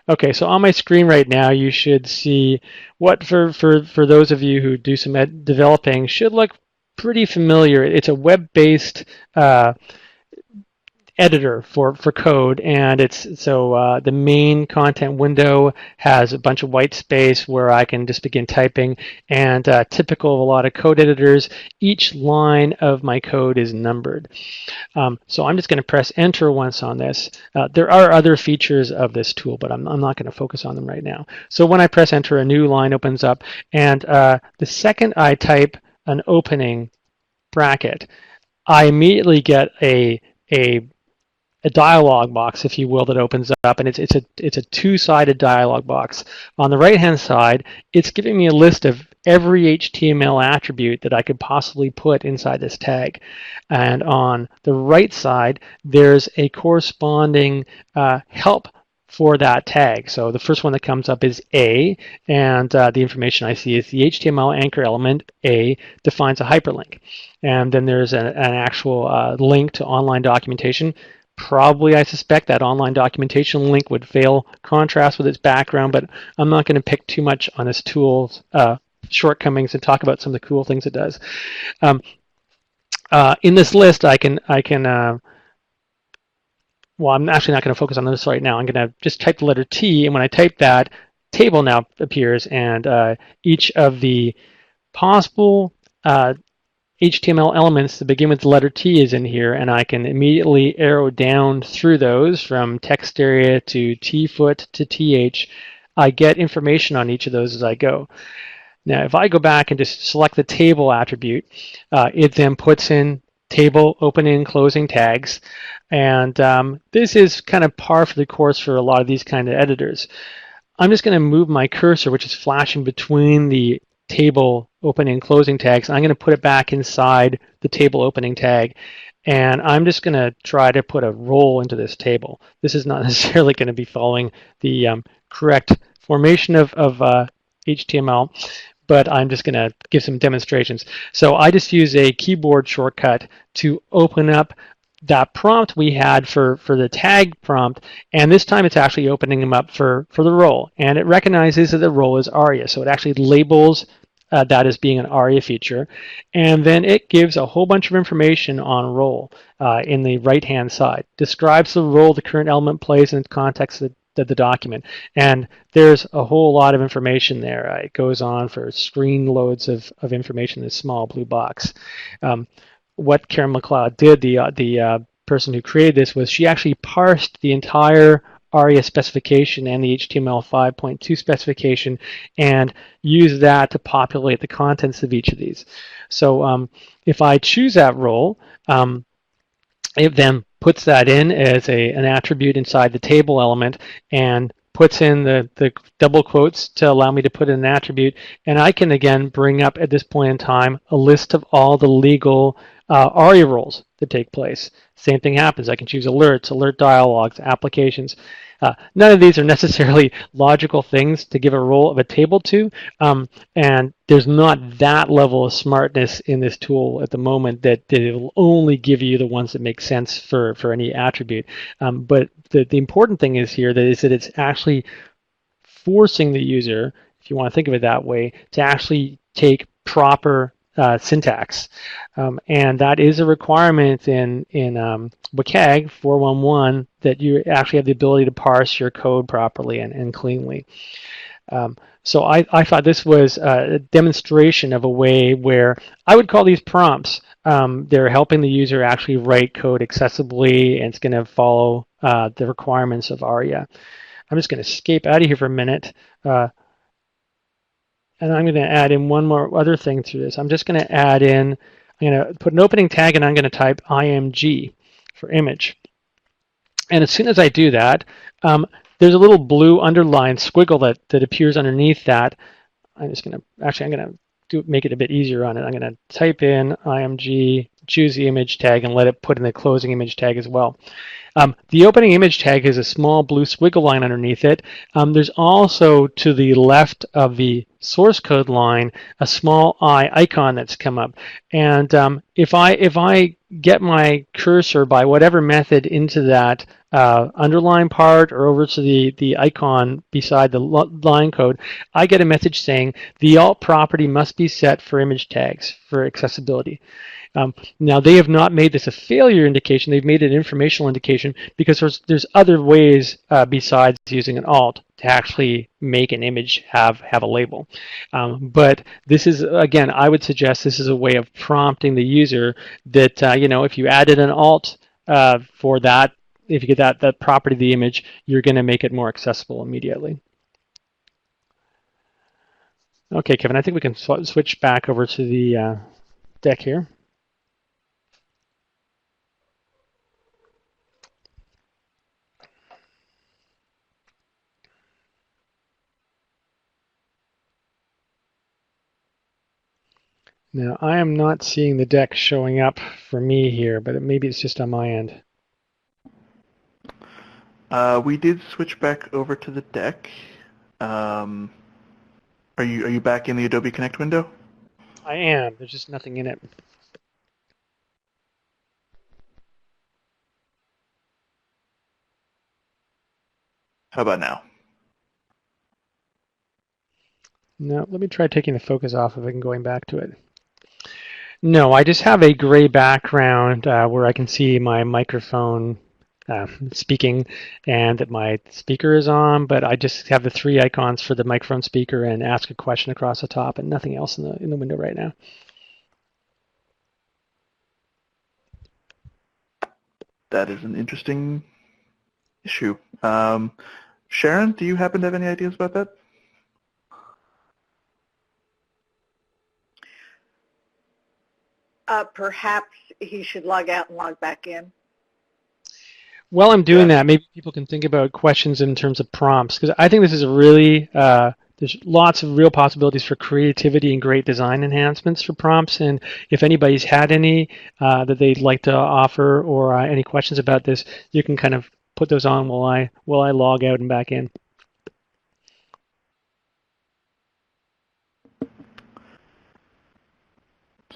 Okay, so on my screen right now, you should see what, for those of you who do some developing, should look pretty familiar. It's a web-based editor for code, and it's so the main content window has a bunch of white space where I can just begin typing, and typical of a lot of code editors, each line of my code is numbered. So I'm just going to press enter once on this. There are other features of this tool, but I'm not going to focus on them right now. So when I press enter, a new line opens up, and the second I type an opening bracket, I immediately get a dialog box, if you will, that opens up, and it's a two-sided dialog box. On the right-hand side, it's giving me a list of every HTML attribute that I could possibly put inside this tag. And on the right side, there's a corresponding help for that tag. So the first one that comes up is A, and the information I see is the HTML anchor element A defines a hyperlink. And then there's an actual link to online documentation. Probably, I suspect, that online documentation link would fail contrast with its background, but I'm not going to pick too much on this tool's shortcomings and talk about some of the cool things it does. In this list, I can well, I'm actually not going to focus on this right now. I'm going to just type the letter T, and when I type that, table now appears, and each of the possible HTML elements that begin with the letter T is in here, and I can immediately arrow down through those from text area to tfoot to th. I get information on each of those as I go. Now, if I go back and just select the table attribute, it then puts in table opening and closing tags. And this is kind of par for the course for a lot of these kind of editors. I'm just going to move my cursor, which is flashing between the table opening and closing tags. I'm going to put it back inside the table opening tag. And I'm just going to try to put a role into this table. This is not necessarily going to be following the correct formation of HTML, but I'm just going to give some demonstrations. So I just use a keyboard shortcut to open up that prompt we had for the tag prompt, and this time it's actually opening them up for the role, and it recognizes that the role is ARIA, so it actually labels that as being an ARIA feature, and then it gives a whole bunch of information on role in the right-hand side, describes the role the current element plays in the context of the document, and there's a whole lot of information there. It goes on for screen loads of information in this small blue box. What Karen McLeod did, the person who created this, was she actually parsed the entire ARIA specification and the HTML 5.2 specification and used that to populate the contents of each of these. So if I choose that role, it then puts that in as an attribute inside the table element and puts in the double quotes to allow me to put in an attribute. And I can again bring up at this point in time a list of all the legal ARIA roles that take place. Same thing happens. I can choose alerts, alert dialogues, applications. None of these are necessarily logical things to give a role of a table to, and there's not that level of smartness in this tool at the moment that it will only give you the ones that make sense for any attribute. But the important thing is here that it's actually forcing the user, if you want to think of it that way, to actually take proper syntax, and that is a requirement in WCAG 411 that you actually have the ability to parse your code properly and cleanly. So I thought this was a demonstration of a way where I would call these prompts. They're helping the user actually write code accessibly, and it's going to follow the requirements of ARIA. I'm just going to escape out of here for a minute. And I'm going to add in one more other thing through this. I'm just going to add in, I'm going to put an opening tag, and I'm going to type IMG for image. And as soon as I do that, there's a little blue underlined squiggle that appears underneath that. I'm just going to, actually, I'm going to make it a bit easier on it. I'm going to type in IMG, choose the image tag, and let it put in the closing image tag as well. The opening image tag has a small blue squiggle line underneath it. There's also, to the left of the source code line, a small eye icon that's come up. And if I get my cursor by whatever method into that underline part or over to the icon beside the line code, I get a message saying the alt property must be set for image tags for accessibility. Now, they have not made this a failure indication. They've made it an informational indication because there's other ways besides using an alt to actually make an image have a label. But this is, again, I would suggest this is a way of prompting the user that, if you added an alt for that, if you get that property of the image, you're going to make it more accessible immediately. Okay, Kevin, I think we can switch back over to the deck here. Now, I am not seeing the deck showing up for me here, but maybe it's just on my end. We did switch back over to the deck. Are you back in the Adobe Connect window? I am. There's just nothing in it. How about now? No, let me try taking the focus off of it and going back to it. No, I just have a gray background where I can see my microphone speaking and that my speaker is on, but I just have the three icons for the microphone, speaker, and ask a question across the top, and nothing else in the window right now. That is an interesting issue. Sharon, do you happen to have any ideas about that? perhaps he should log out and log back in. While I'm doing that, maybe people can think about questions in terms of prompts, because I think this is a really, there's lots of real possibilities for creativity and great design enhancements for prompts. And if anybody's had any that they'd like to offer, or any questions about this, you can kind of put those on while I log out and back in.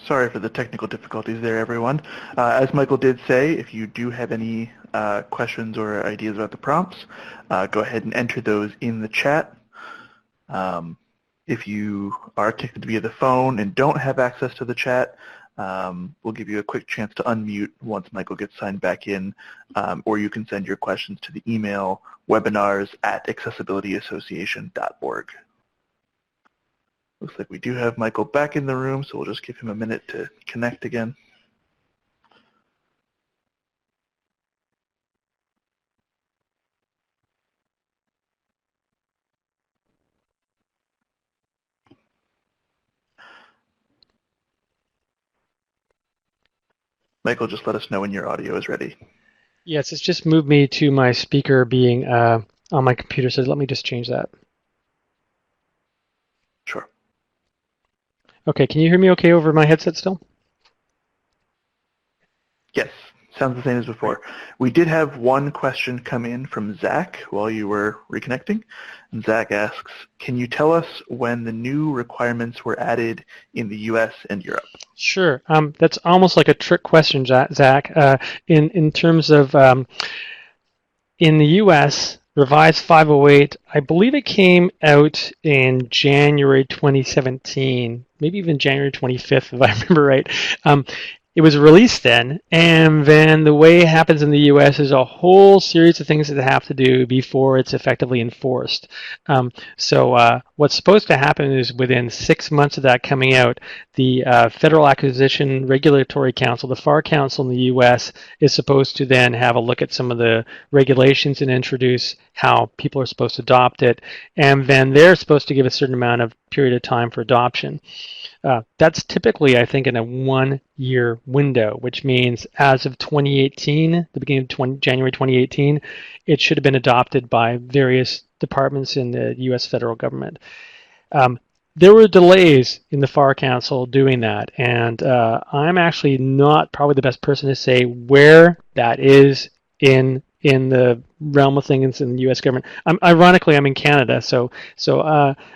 Sorry for the technical difficulties there, everyone. As Michael did say, if you do have any questions or ideas about the prompts, go ahead and enter those in the chat. If you are connected via the phone and don't have access to the chat, we'll give you a quick chance to unmute once Michael gets signed back in, or you can send your questions to the email webinars@accessibilityassociation.org. Looks like we do have Michael back in the room, so we'll just give him a minute to connect again. Michael, just let us know when your audio is ready. Yes, it's just moved me to my speaker being on my computer, so let me just change that. Sure. Okay, can you hear me okay over my headset still? Yes, sounds the same as before. We did have one question come in from Zach while you were reconnecting. And Zach asks, can you tell us when the new requirements were added in the US and Europe? Sure. That's almost like a trick question, Zach. In terms of in the US, Revised 508, I believe it came out in January 2017, maybe even January 25th, if I remember right. It was released then, and then the way it happens in the US is a whole series of things that have to do before it's effectively enforced. So what's supposed to happen is within 6 months of that coming out, the Federal Acquisition Regulatory Council, the FAR Council in the US, is supposed to then have a look at some of the regulations and introduce how people are supposed to adopt it, and then they're supposed to give a certain amount of period of time for adoption. That's typically, I think, in a 1-year window, which means as of 2018, the beginning of January 2018, it should have been adopted by various departments in the U.S. federal government. There were delays in the FAR Council doing that, and I'm actually not probably the best person to say where that is in the realm of things in the U.S. government. Ironically, I'm in Canada, so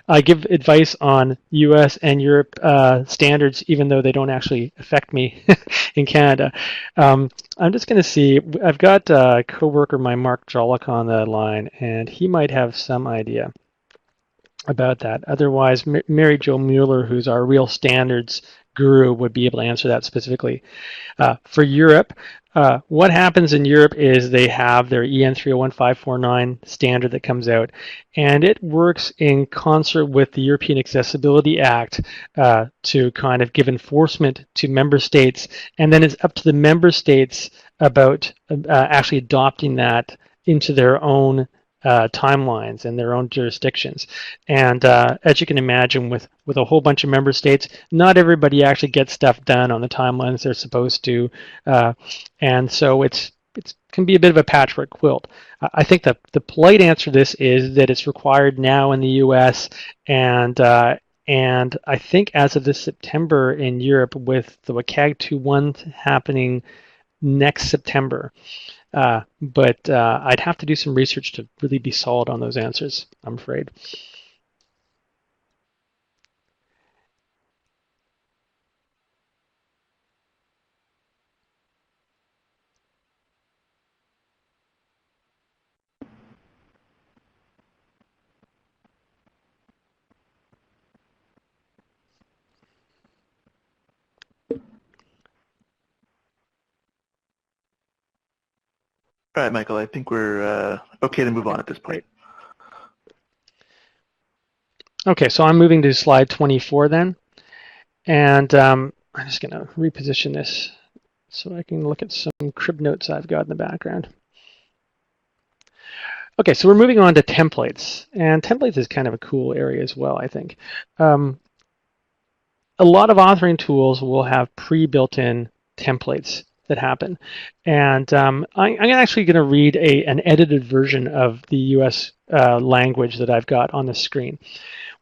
I give advice on U.S. and Europe standards, even though they don't actually affect me in Canada. I'm just going to see. I've got a coworker, my Mark Jollick, on the line, and he might have some idea about that. Otherwise, Mary Jo Mueller, who's our real standards guru, would be able to answer that specifically. For Europe, what happens in Europe is they have their EN 301549 standard that comes out, and it works in concert with the European Accessibility Act to kind of give enforcement to member states, and then it's up to the member states about actually adopting that into their own timelines and their own jurisdictions. And as you can imagine, with a whole bunch of member states, not everybody actually gets stuff done on the timelines they're supposed to, and so it can be a bit of a patchwork quilt. I think the polite answer to this is that it's required now in the U.S. and I think as of this September in Europe, with the WCAG 2.1 happening next September. But I'd have to do some research to really be solid on those answers, I'm afraid. All right, Michael, I think we're okay to move on at this point. Okay, so I'm moving to slide 24 then. And I'm just going to reposition this so I can look at some crib notes I've got in the background. Okay, so we're moving on to templates. And templates is kind of a cool area as well, I think. a lot of authoring tools will have pre-built-in templates that happen. And I'm actually going to read an edited version of the US language that I've got on the screen.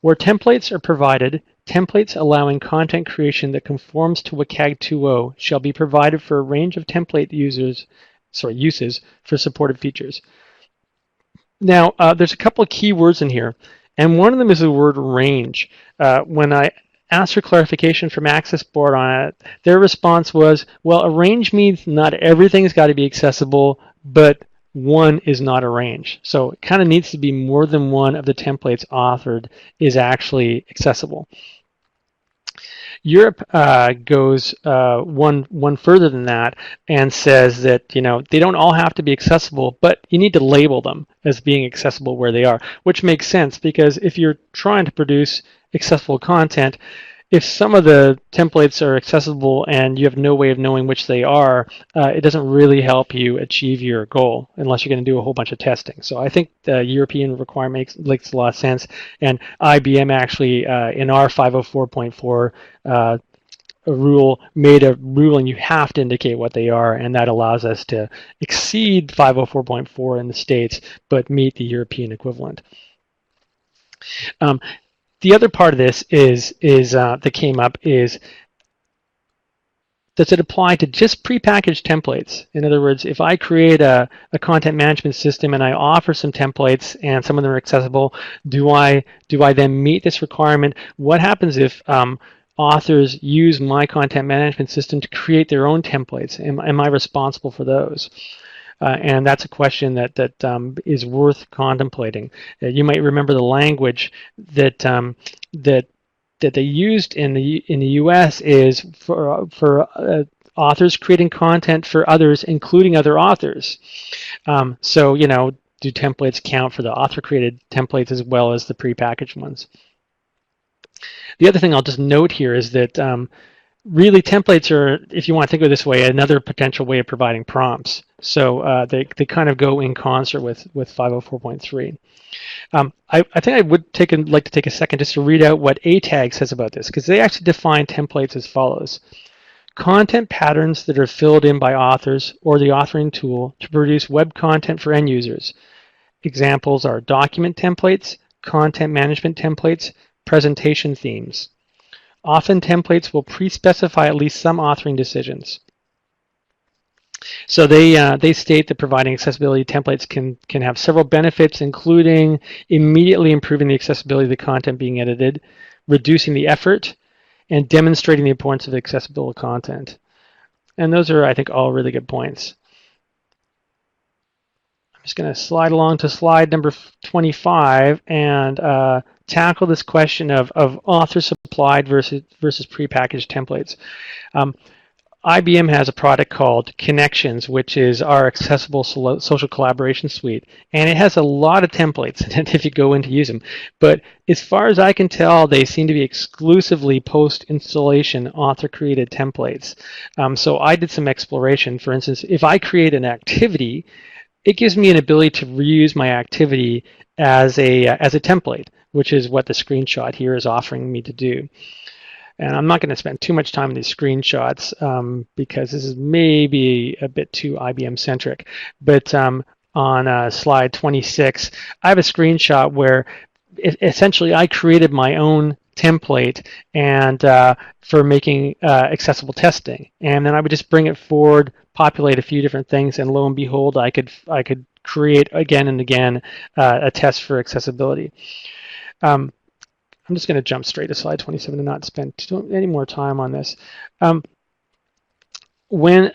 Where templates are provided, templates allowing content creation that conforms to WCAG 2.0 shall be provided for a range of template uses for supported features. Now, there's a couple of key words in here, and one of them is the word range. When I asked for clarification from Access Board on it, their response was, well, a range means not everything's got to be accessible, but one is not a range. So it kind of needs to be more than one of the templates authored is actually accessible. Europe goes one further than that and says that they don't all have to be accessible, but you need to label them as being accessible where they are, which makes sense because if you're trying to produce accessible content, if some of the templates are accessible and you have no way of knowing which they are, it doesn't really help you achieve your goal unless you're going to do a whole bunch of testing. So I think the European requirement makes a lot of sense. And IBM actually, in our 504.4 rule, made a ruling you have to indicate what they are, and that allows us to exceed 504.4 in the States, but meet the European equivalent. The other part of this that came up is, does it apply to just prepackaged templates? In other words, if I create a content management system and I offer some templates and some of them are accessible, do I then meet this requirement? What happens if authors use my content management system to create their own templates? Am I responsible for those? And that's a question that is worth contemplating. You might remember the language that they used in the U.S. is for authors creating content for others, including other authors. So do templates count for the author-created templates as well as the prepackaged ones? The other thing I'll just note here is that really, templates are, if you want to think of it this way, another potential way of providing prompts. So they kind of go in concert with 504.3. I think I would like to take a second just to read out what ATAG says about this, because they actually define templates as follows. Content patterns that are filled in by authors or the authoring tool to produce web content for end users. Examples are document templates, content management templates, presentation themes. Often templates will pre-specify at least some authoring decisions. So they state that providing accessibility templates can have several benefits, including immediately improving the accessibility of the content being edited, reducing the effort, and demonstrating the importance of accessible content. And those are, I think, all really good points. I'm just going to slide along to slide number 25 and tackle this question of author-supplied versus prepackaged templates. IBM has a product called Connections, which is our accessible social collaboration suite, and it has a lot of templates if you go in to use them. But as far as I can tell, they seem to be exclusively post-installation author-created templates. So I did some exploration. For instance, if I create an activity, it gives me an ability to reuse my activity as a template, which is what the screenshot here is offering me to do. And I'm not going to spend too much time on these screenshots because this is maybe a bit too IBM-centric. But on slide 26, I have a screenshot where essentially I created my own template and for making accessible testing. And then I would just bring it forward, populate a few different things, and lo and behold, I could create again and again a test for accessibility. I'm just going to jump straight to slide 27 and not spend any more time on this. When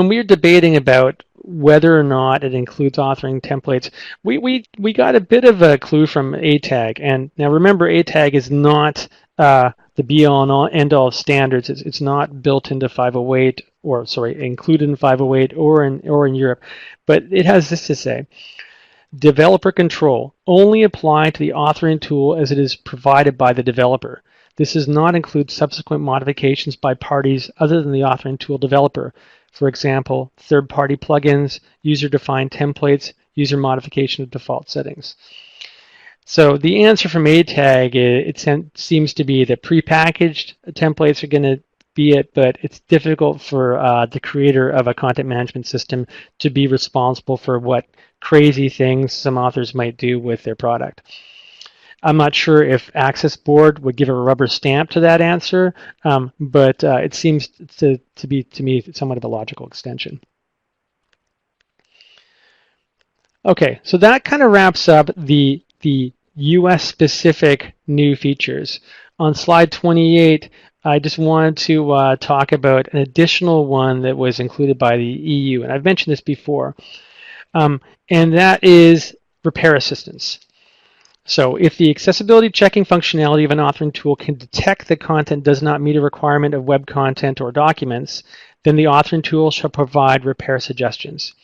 we were debating about whether or not it includes authoring templates, we got a bit of a clue from ATAG. And now remember, ATAG is not the be-all and end-all of standards. It's not built into 508, or sorry, included in 508 or in Europe. But it has this to say. Developer control only apply to the authoring tool as it is provided by the developer. This does not include subsequent modifications by parties other than the authoring tool developer. For example, third-party plugins, user-defined templates, user modification of default settings. So the answer from ATAG, seems to be that prepackaged templates are going to be it, but it's difficult for the creator of a content management system to be responsible for what crazy things some authors might do with their product. I'm not sure if Access Board would give a rubber stamp to that answer, but it seems to be, to me, somewhat of a logical extension. Okay, so that kind of wraps up the US-specific new features. On slide 28, I just wanted to talk about an additional one that was included by the EU, and I've mentioned this before, and that is repair assistance. So if the accessibility checking functionality of an authoring tool can detect that content does not meet a requirement of web content or documents, then the authoring tool shall provide repair suggestions.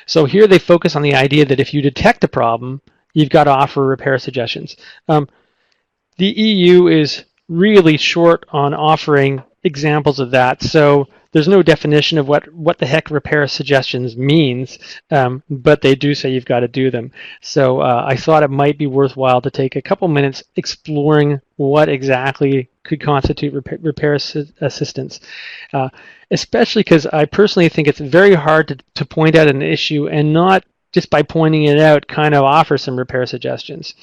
So here they focus on the idea that if you detect a problem, you've got to offer repair suggestions. The EU is really short on offering examples of that, so there's no definition of what the heck repair suggestions means, but they do say you've got to do them. So I thought it might be worthwhile to take a couple minutes exploring what exactly could constitute repair assistance, especially because I personally think it's very hard to point out an issue and not just by pointing it out kind of offer some repair suggestions.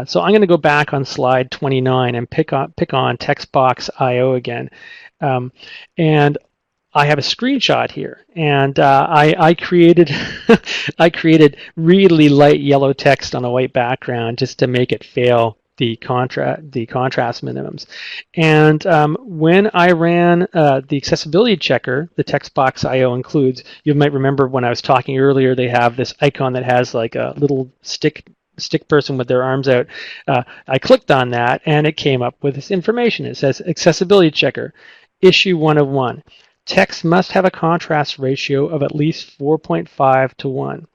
So I'm going to go back on slide 29 and pick on TextBox.io again. And I have a screenshot here, and I created I created really light yellow text on a white background just to make it fail the contrast minimums. And when I ran the accessibility checker, the TextBox.io includes, you might remember when I was talking earlier, they have this icon that has like a little stick person with their arms out. I clicked on that, and it came up with this information. It says accessibility checker, issue 1 of 1. Text must have a contrast ratio of at least 4.5 to 1.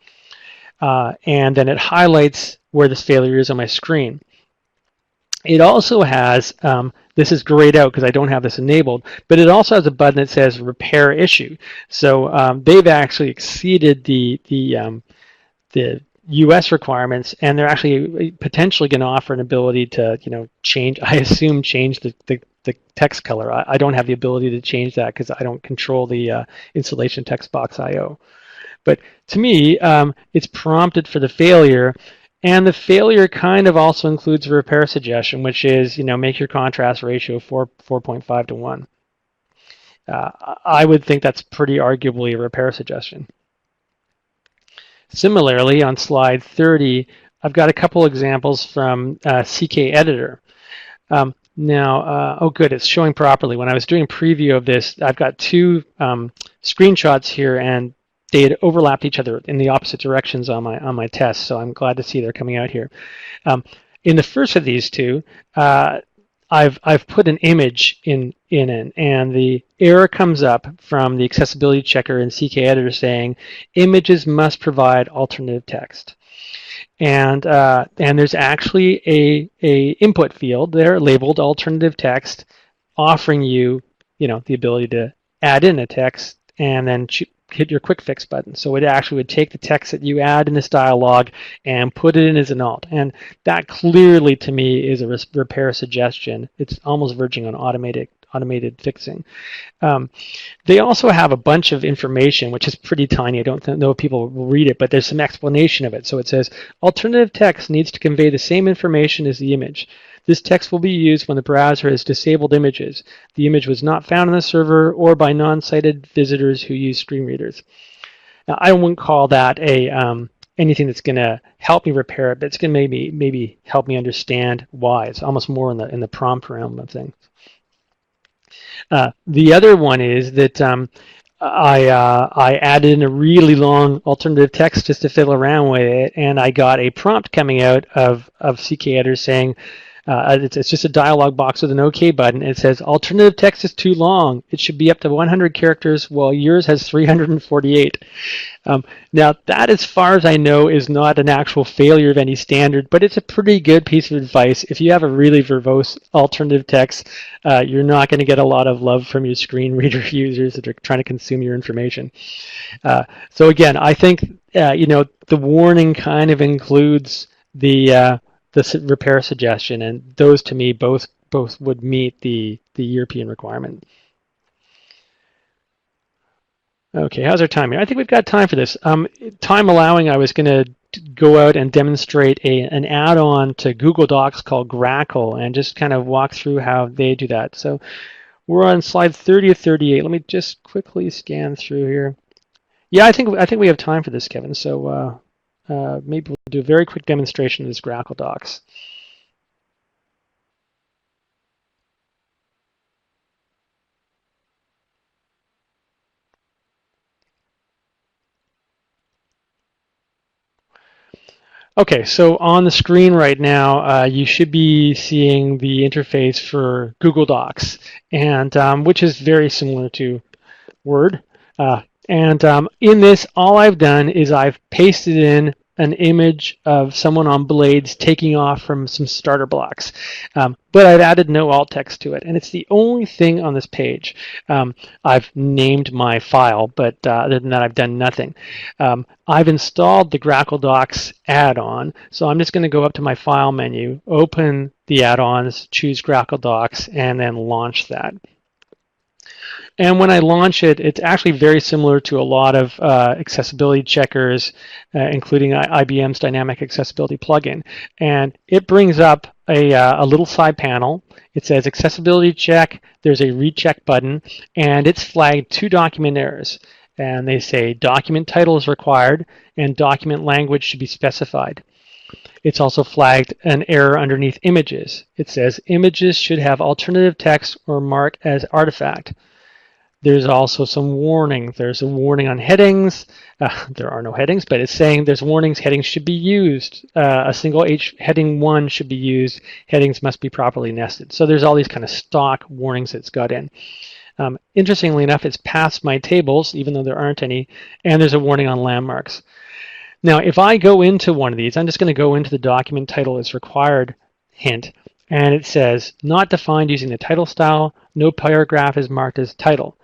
And then it highlights where this failure is on my screen. It also has, this is grayed out because I don't have this enabled, but it also has a button that says repair issue. So they've actually exceeded the US requirements, and they're actually potentially going to offer an ability to, change the text color. I don't have the ability to change that because I don't control the installation TextBox.io. But to me, it's prompted for the failure, and the failure kind of also includes a repair suggestion, which is, make your contrast ratio 4.5 to 1. I would think that's pretty arguably a repair suggestion. Similarly, on slide 30, I've got a couple examples from CKEditor. Now, oh good, it's showing properly. When I was doing a preview of this, I've got two screenshots here, and they had overlapped each other in the opposite directions on my test, so I'm glad to see they're coming out here. In the first of these two, I've put an image in it, and the error comes up from the accessibility checker in CKEditor saying images must provide alternative text. And there's actually a input field there labeled alternative text, offering you, the ability to add in a text and then hit your quick fix button. So it actually would take the text that you add in this dialog and put it in as an alt. And that clearly, to me, is a repair suggestion. It's almost verging on automated fixing. They also have a bunch of information, which is pretty tiny. I don't know if people will read it, but there's some explanation of it. So it says, alternative text needs to convey the same information as the image. This text will be used when the browser has disabled images. The image was not found on the server or by non-sighted visitors who use screen readers. Now, I wouldn't call that anything that's going to help me repair it, but it's going to maybe help me understand why. It's almost more in the prompt realm of things. The other one is that I added in a really long alternative text just to fiddle around with it, and I got a prompt coming out of CKEditor saying, it's just a dialog box with an OK button. It says, alternative text is too long. It should be up to 100 characters, while yours has 348. Now, that, as far as I know, is not an actual failure of any standard, but it's a pretty good piece of advice. If you have a really verbose alternative text, you're not going to get a lot of love from your screen reader users that are trying to consume your information. So again, I think the warning kind of includes the repair suggestion, and those to me both would meet the European requirement. Okay, how's our time here? I think we've got time for this. Time allowing, I was going to go out and demonstrate an add-on to Google Docs called Grackle and just kind of walk through how they do that. So we're on slide 30 or 38. Let me just quickly scan through here. Yeah, I think we have time for this, Kevin. So maybe we'll do a very quick demonstration of this Grackle Docs. Okay, so on the screen right now, you should be seeing the interface for Google Docs, and which is very similar to Word. And in this, all I've done is I've pasted in an image of someone on blades taking off from some starter blocks. But I've added no alt text to it. And it's the only thing on this page. I've named my file, but other than that, I've done nothing. I've installed the Grackle Docs add-on. So I'm just going to go up to my File menu, open the add-ons, choose Grackle Docs, and then launch that. And when I launch it, it's actually very similar to a lot of accessibility checkers, including IBM's Dynamic Accessibility plugin. And it brings up a little side panel. It says accessibility check. There's a recheck button, and it's flagged 2 document errors. And they say document title is required, and document language should be specified. It's also flagged an error underneath images. It says images should have alternative text or mark as artifact. There's also some warning. There's a warning on headings. There are no headings, but it's saying there's warnings. Headings should be used. A single H heading 1 should be used. Headings must be properly nested. So there's all these kind of stock warnings it's got in. Interestingly enough, it's past my tables, even though there aren't any, and there's a warning on landmarks. Now, if I go into one of these, I'm just going to go into the document title as required hint, and it says not defined using the title style. No paragraph is marked as title.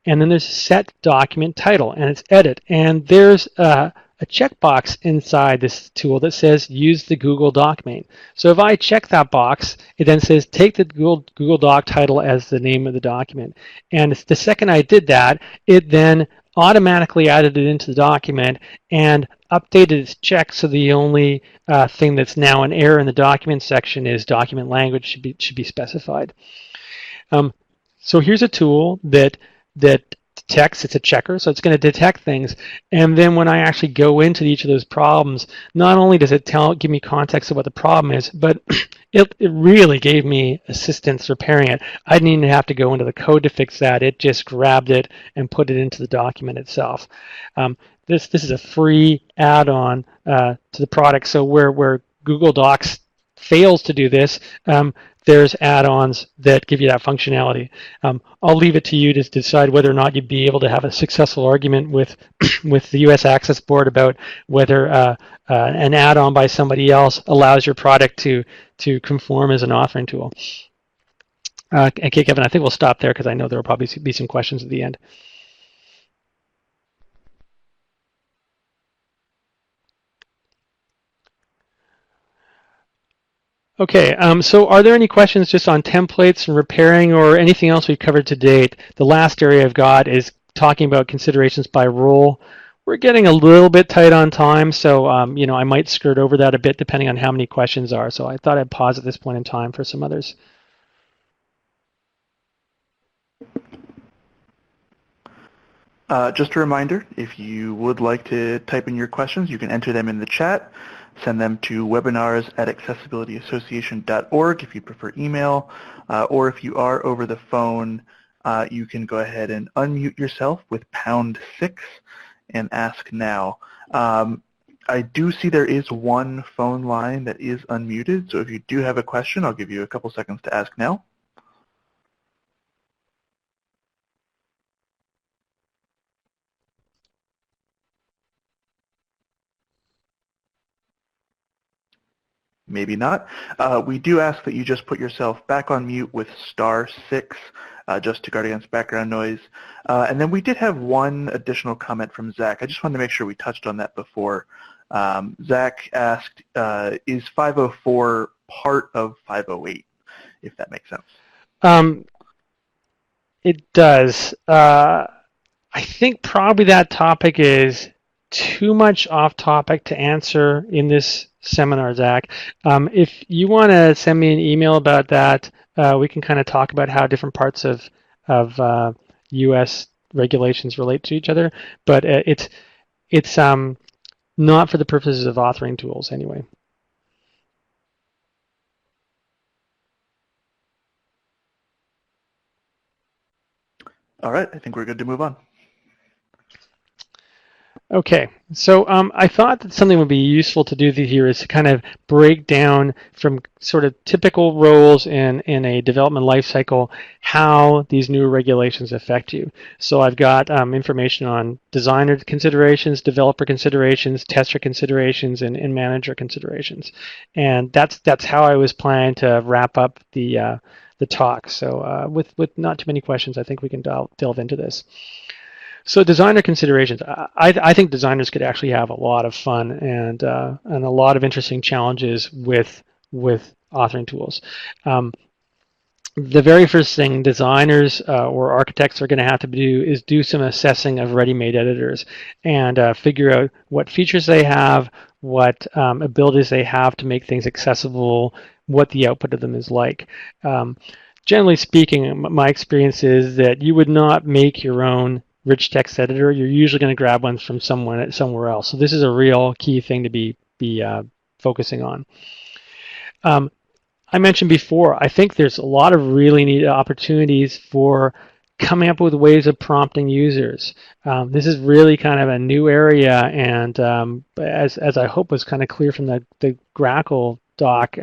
And then there's set document title, and it's edit. And there's a checkbox inside this tool that says use the Google document. So if I check that box, it then says take the Google Doc title as the name of the document. And the second I did that, it then automatically added it into the document and updated its check. So the only thing that's now an error in the document section is document language should be specified. So here's a tool that detects, it's a checker, so it's going to detect things. And then when I actually go into each of those problems, not only does it give me context of what the problem is, but it really gave me assistance repairing it. I didn't even have to go into the code to fix that. It just grabbed it and put it into the document itself. This is a free add-on to the product. So where Google Docs fails to do this, there's add-ons that give you that functionality. I'll leave it to you to decide whether or not you'd be able to have a successful argument with with the U.S. Access Board about whether an add-on by somebody else allows your product to conform as an authoring tool. Okay, Kevin, I think we'll stop there because I know there will probably be some questions at the end. Okay, so are there any questions just on templates and repairing or anything else we've covered to date? The last area I've got is talking about considerations by role. We're getting a little bit tight on time, so I might skirt over that a bit depending on how many questions are. So I thought I'd pause at this point in time for some others. Just a reminder, if you would like to type in your questions, you can enter them in the chat. Send them to webinars@accessibilityassociation.org if you prefer email, or if you are over the phone, you can go ahead and unmute yourself with #6 and ask now. I do see there is one phone line that is unmuted, so if you do have a question, I'll give you a couple seconds to ask now. Maybe not. We do ask that you just put yourself back on mute with *6, just to guard against background noise. And then we did have one additional comment from Zach. I just wanted to make sure we touched on that before. Zach asked, is 504 part of 508, if that makes sense? It does. I think probably that topic is too much off topic to answer in this seminar, Zach. If you want to send me an email about that, we can kind of talk about how different parts of U.S. regulations relate to each other. But it's not for the purposes of authoring tools anyway. All right, I think we're good to move on. Okay, so I thought that something would be useful to do here is to kind of break down from sort of typical roles in a development lifecycle how these new regulations affect you. So I've got information on designer considerations, developer considerations, tester considerations, and manager considerations. And that's how I was planning to wrap up the talk. So with not too many questions, I think we can delve into this. So designer considerations. I think designers could actually have a lot of fun and a lot of interesting challenges with authoring tools. The very first thing designers or architects are going to have to do is do some assessing of ready-made editors and figure out what features they have, what abilities they have to make things accessible, what the output of them is like. Generally speaking, my experience is that you would not make your own rich text editor. You're usually going to grab one from somewhere else. So this is a real key thing to be focusing on. I mentioned before, I think there's a lot of really neat opportunities for coming up with ways of prompting users. This is really kind of a new area, and as I hope was kind of clear from the Grackle doc,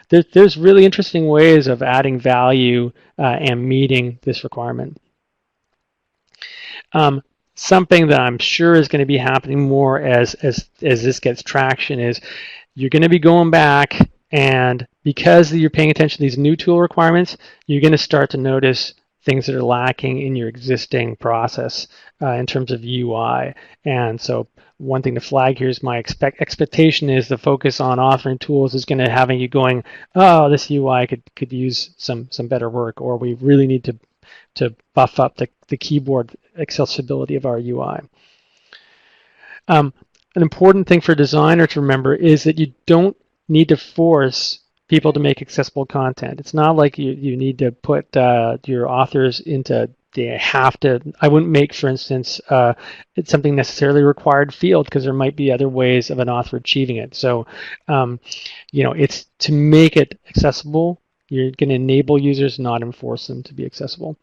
there's really interesting ways of adding value and meeting this requirement. Something that I'm sure is going to be happening more as this gets traction is you're going to be going back, and because you're paying attention to these new tool requirements, you're going to start to notice things that are lacking in your existing process in terms of UI. And so one thing to flag here is my expectation is the focus on authoring tools is going to having you going, oh, this UI could use some better work, or we really need to buff up the keyboard accessibility of our UI. An important thing for a designer to remember is that you don't need to force people to make accessible content. It's not like you need to put your authors into they have to. I wouldn't make, for instance, it's something necessarily required field because there might be other ways of an author achieving it. So, it's to make it accessible. You're going to enable users, not enforce them to be accessible.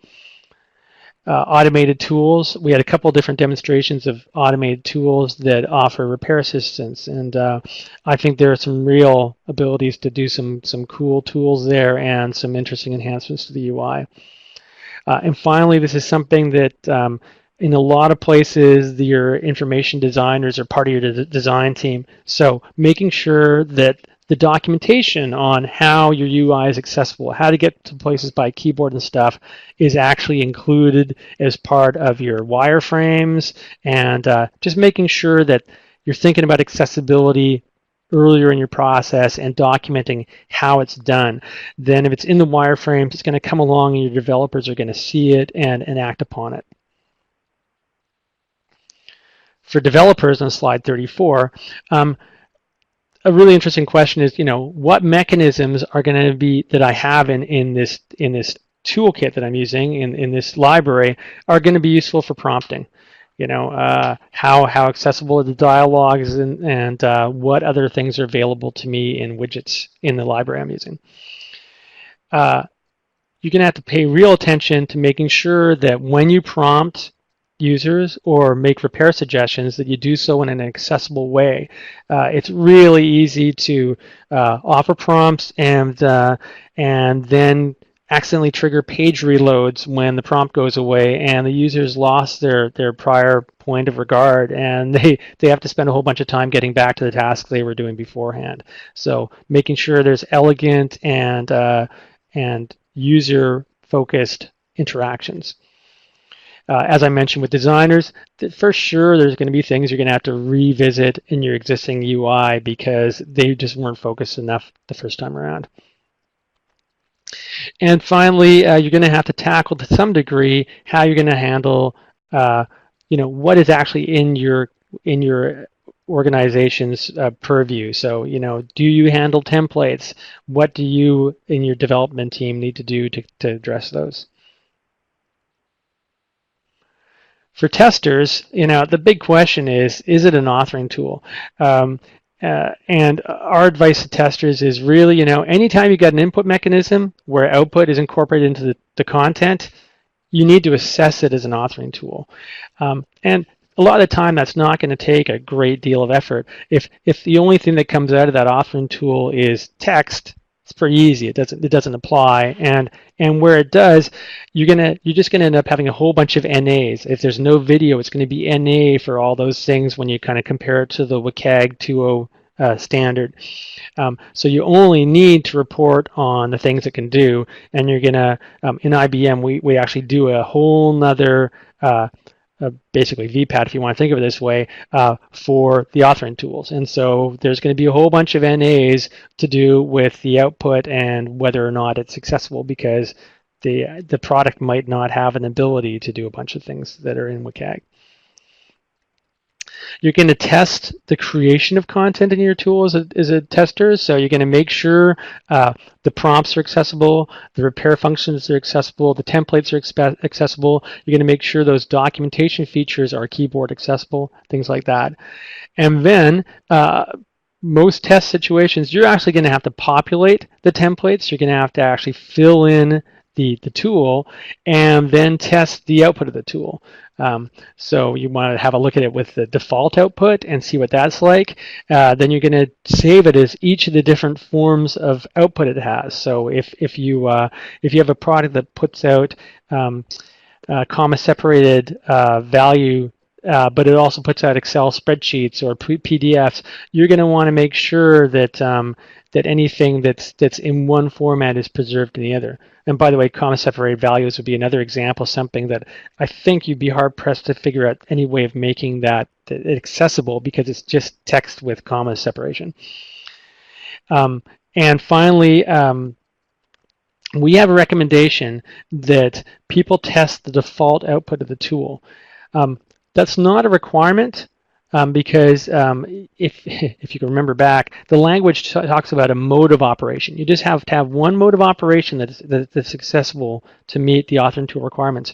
Automated tools. We had a couple different demonstrations of automated tools that offer repair assistance, and I think there are some real abilities to do some cool tools there and some interesting enhancements to the UI. And finally, this is something that in a lot of places your information designers are part of your design team. So making sure that the documentation on how your UI is accessible, how to get to places by keyboard and stuff, is actually included as part of your wireframes, and just making sure that you're thinking about accessibility earlier in your process and documenting how it's done. Then if it's in the wireframes, it's going to come along and your developers are going to see it and act upon it. For developers on slide 34, a really interesting question is, what mechanisms are going to be that I have in this toolkit that I'm using in this library are going to be useful for prompting. How accessible are the dialogues and what other things are available to me in widgets in the library I'm using. You're going to have to pay real attention to making sure that when you prompt users or make repair suggestions that you do so in an accessible way. It's really easy to offer prompts and then accidentally trigger page reloads when the prompt goes away and the users lost their prior point of regard, and they have to spend a whole bunch of time getting back to the task they were doing beforehand. So making sure there's elegant and user-focused interactions. As I mentioned with designers, for sure there's going to be things you're going to have to revisit in your existing UI because they just weren't focused enough the first time around. And finally, you're going to have to tackle to some degree how you're going to handle, what is actually in your organization's purview. So, do you handle templates? What do you in your development team need to do to address those? For testers, the big question is it an authoring tool? And our advice to testers is really, anytime you got an input mechanism where output is incorporated into the content, you need to assess it as an authoring tool. And a lot of the time, that's not going to take a great deal of effort. If the only thing that comes out of that authoring tool is text, it's pretty easy. It doesn't apply, and where it does, you're just gonna end up having a whole bunch of NAs. If there's no video, it's going to be NA for all those things when you kind of compare it to the WCAG 2.0 standard. So you only need to report on the things it can do, and you're gonna in IBM we actually do a whole nother basically VPAT, if you want to think of it this way, for the authoring tools. And so there's going to be a whole bunch of NAs to do with the output and whether or not it's accessible, because the product might not have an ability to do a bunch of things that are in WCAG. You're going to test the creation of content in your tool as a tester. So you're going to make sure the prompts are accessible, the repair functions are accessible, the templates are accessible. You're going to make sure those documentation features are keyboard accessible, things like that. And then most test situations, you're actually going to have to populate the templates. You're going to have to actually fill in the tool and then test the output of the tool. So you want to have a look at it with the default output and see what that's like. Then you're going to save it as each of the different forms of output it has. So if you have a product that puts out comma separated value, but it also puts out Excel spreadsheets or PDFs, you're going to want to make sure that that anything that's in one format is preserved in the other. And by the way, comma separated values would be another example, something that I think you'd be hard pressed to figure out any way of making that accessible, because it's just text with comma separation. And finally, we have a recommendation that people test the default output of the tool. That's not a requirement, because if you can remember back, the language talks about a mode of operation. You just have to have one mode of operation that's accessible to meet the authoring tool requirements.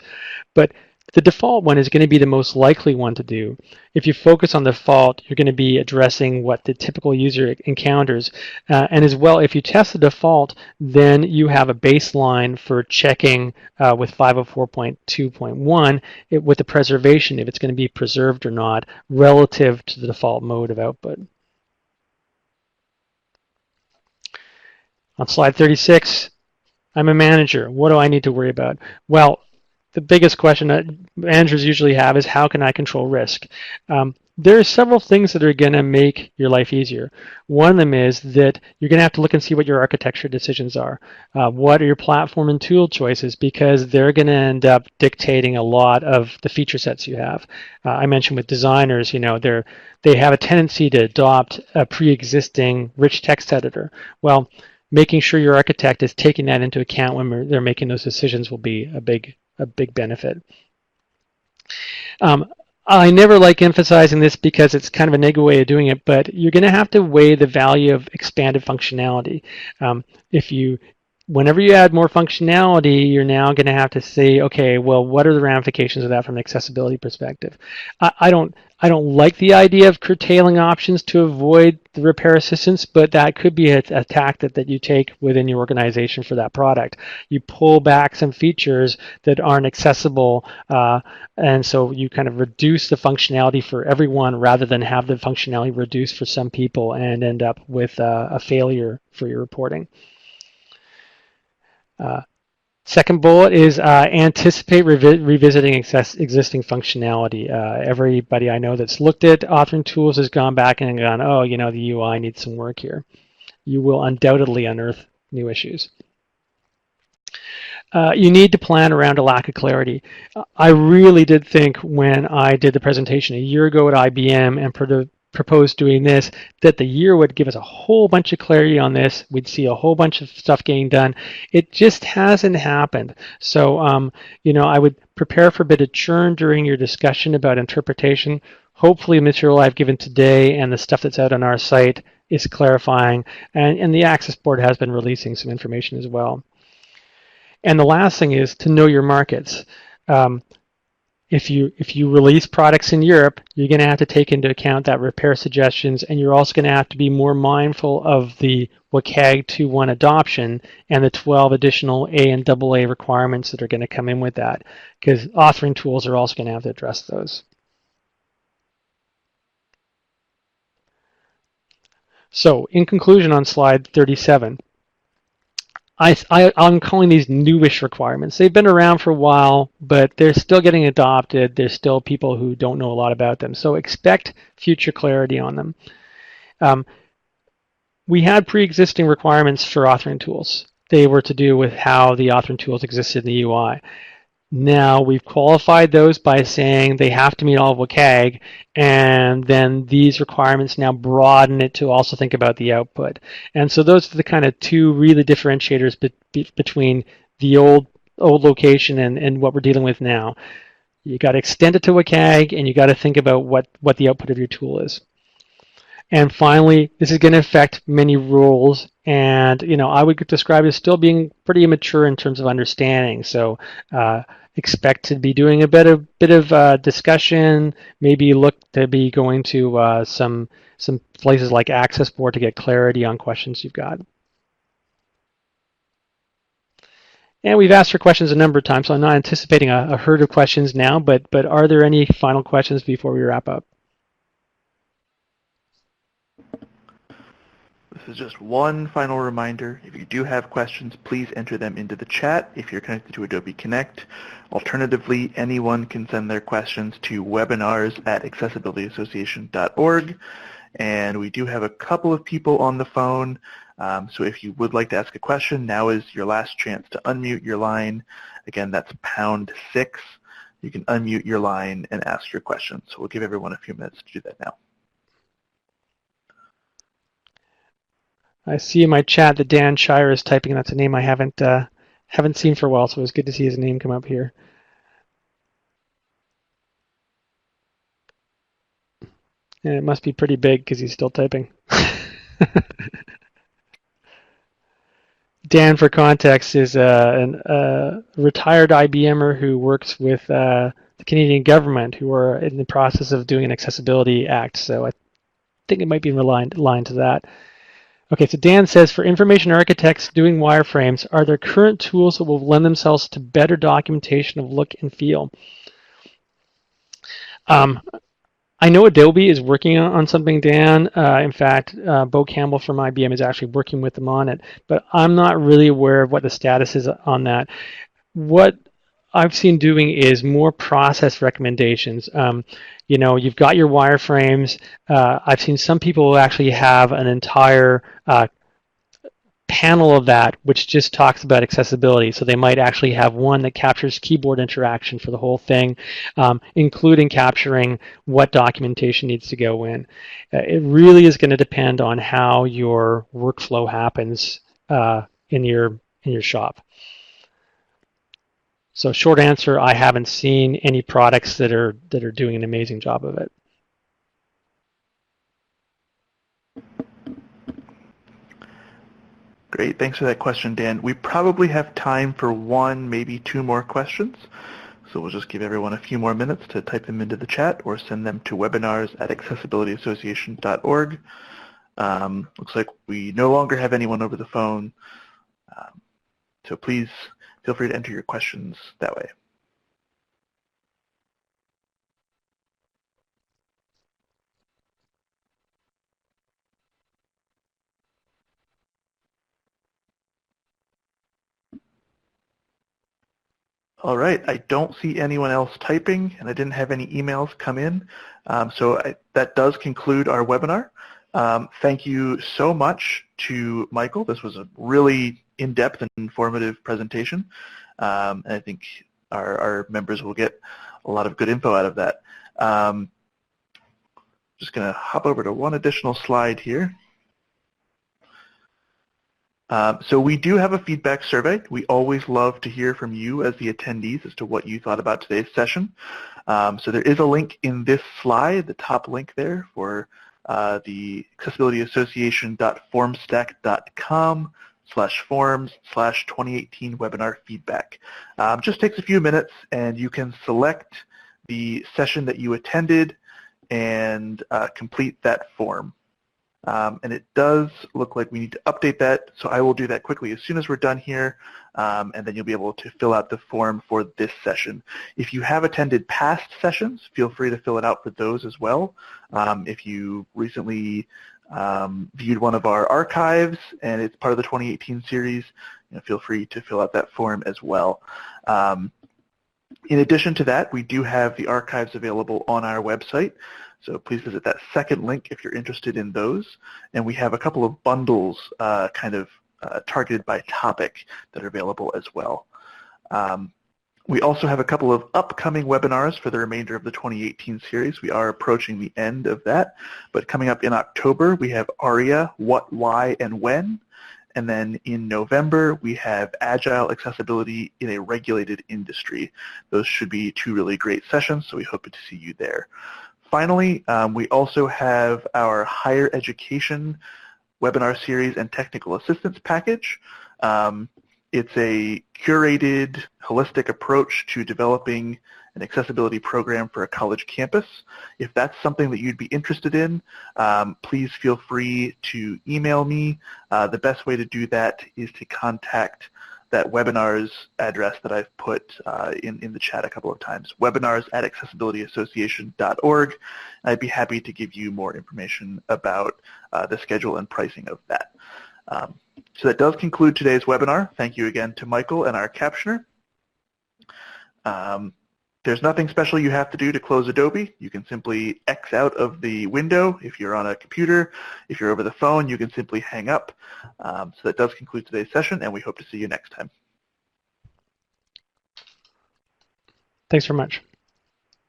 But the default one is going to be the most likely one to do. If you focus on the default, you're going to be addressing what the typical user encounters. And as well, if you test the default, then you have a baseline for checking with 504.2.1 with the preservation, if it's going to be preserved or not, relative to the default mode of output. On slide 36, I'm a manager. What do I need to worry about? Well, the biggest question that managers usually have is, how can I control risk? There are several things that are going to make your life easier. One of them is that you're going to have to look and see what your architecture decisions are. What are your platform and tool choices? Because they're going to end up dictating a lot of the feature sets you have. I mentioned with designers, they have a tendency to adopt a pre-existing rich text editor. Well, making sure your architect is taking that into account when they're making those decisions will be a big benefit. I never like emphasizing this because it's kind of a negative way of doing it, but you're going to have to weigh the value of expanded functionality. Whenever you add more functionality, you're now going to have to say, okay, well, what are the ramifications of that from an accessibility perspective? I don't like the idea of curtailing options to avoid the repair assistance, but that could be a tactic that you take within your organization for that product. You pull back some features that aren't accessible, and so you kind of reduce the functionality for everyone rather than have the functionality reduced for some people and end up with a failure for your reporting. Second bullet is anticipate revisiting existing functionality. Everybody I know that's looked at authoring tools has gone back and gone, oh, you know, the UI needs some work here. You will undoubtedly unearth new issues. You need to plan around a lack of clarity. I really did think when I did the presentation a year ago at IBM and proposed doing this, that the year would give us a whole bunch of clarity on this. We'd see a whole bunch of stuff getting done. It just hasn't happened. So, you know, I would prepare for a bit of churn during your discussion about interpretation. Hopefully the material I've given today and the stuff that's out on our site is clarifying, and the Access Board has been releasing some information as well. And the last thing is to know your markets. If you release products in Europe, you're going to have to take into account that repair suggestions, and you're also going to have to be more mindful of the WCAG 2.1 adoption and the 12 additional A and AA requirements that are going to come in with that, because authoring tools are also going to have to address those. So in conclusion, on slide 37, I'm calling these newish requirements. They've been around for a while, but they're still getting adopted. There's still people who don't know a lot about them. So expect future clarity on them. We had pre-existing requirements for authoring tools. They were to do with how the authoring tools existed in the UI. Now we've qualified those by saying they have to meet all of WCAG, and then these requirements now broaden it to also think about the output. And so those are the kind of two really differentiators between the old location and what we're dealing with now. You got to extend it to WCAG, and you got to think about what the output of your tool is. And finally, this is going to affect many rules, and you know, I would describe it as still being pretty immature in terms of understanding. So expect to be doing a bit of discussion. Maybe look to be going to some places like Access Board to get clarity on questions you've got. And we've asked for questions a number of times, so I'm not anticipating a herd of questions now. But are there any final questions before we wrap up? This is just one final reminder. If you do have questions, please enter them into the chat if you're connected to Adobe Connect. Alternatively, anyone can send their questions to webinars@accessibilityassociation.org. And we do have a couple of people on the phone. So if you would like to ask a question, now is your last chance to unmute your line. Again, that's #6. You can unmute your line and ask your question. So we'll give everyone a few minutes to do that now. I see in my chat that Dan Shire is typing. That's a name I haven't seen for a while, so it was good to see his name come up here. And it must be pretty big because he's still typing. Dan, for context, is a retired IBMer who works with the Canadian government, who are in the process of doing an Accessibility Act. So I think it might be aligned to that. Okay, so Dan says, for information architects doing wireframes, are there current tools that will lend themselves to better documentation of look and feel? I know Adobe is working on something, Dan. In fact, Bo Campbell from IBM is actually working with them on it, but I'm not really aware of what the status is on that. What I've seen doing is more process recommendations. You know, you've got your wireframes. I've seen some people actually have an entire panel of that which just talks about accessibility. So they might actually have one that captures keyboard interaction for the whole thing, including capturing what documentation needs to go in. It really is going to depend on how your workflow happens in your shop. So short answer, I haven't seen any products that are doing an amazing job of it. Great, thanks for that question, Dan. We probably have time for one, maybe two more questions. So we'll just give everyone a few more minutes to type them into the chat or send them to webinars@accessibilityassociation.org. Looks like we no longer have anyone over the phone. So please feel free to enter your questions that way. All right, I don't see anyone else typing, and I didn't have any emails come in, that does conclude our webinar. Thank you so much to Michael. This was a really in-depth and informative presentation, and I think our members will get a lot of good info out of that. Just going to hop over to one additional slide here. So we do have a feedback survey. We always love to hear from you as the attendees as to what you thought about today's session. So there is a link in this slide, the top link there, for the accessibilityassociation.formstack.com/forms/2018 webinar feedback. Just takes a few minutes, and you can select the session that you attended and complete that form. And it does look like we need to update that, so I will do that quickly as soon as we're done here, and then you'll be able to fill out the form for this session. If you have attended past sessions, feel free to fill it out for those as well. If you recently viewed one of our archives and it's part of the 2018 series, feel free to fill out that form as well. In addition to that, we do have the archives available on our website. So please visit that second link if you're interested in those. And we have a couple of bundles targeted by topic that are available as well. We also have a couple of upcoming webinars for the remainder of the 2018 series. We are approaching the end of that, but coming up in October, we have ARIA, What, Why, and When. And then in November, we have Agile Accessibility in a Regulated Industry. Those should be two really great sessions, so we hope to see you there. Finally, we also have our higher education webinar series and technical assistance package. It's a curated, holistic approach to developing an accessibility program for a college campus. If that's something that you'd be interested in, please feel free to email me. The best way to do that is to contact that webinars address that I've put in the chat a couple of times, webinars@accessibilityassociation.org. I'd be happy to give you more information about the schedule and pricing of that. So that does conclude today's webinar. Thank you again to Michael and our captioner. There's nothing special you have to do to close Adobe. You can simply X out of the window if you're on a computer. If you're over the phone, you can simply hang up. So that does conclude today's session, and we hope to see you next time. Thanks very much.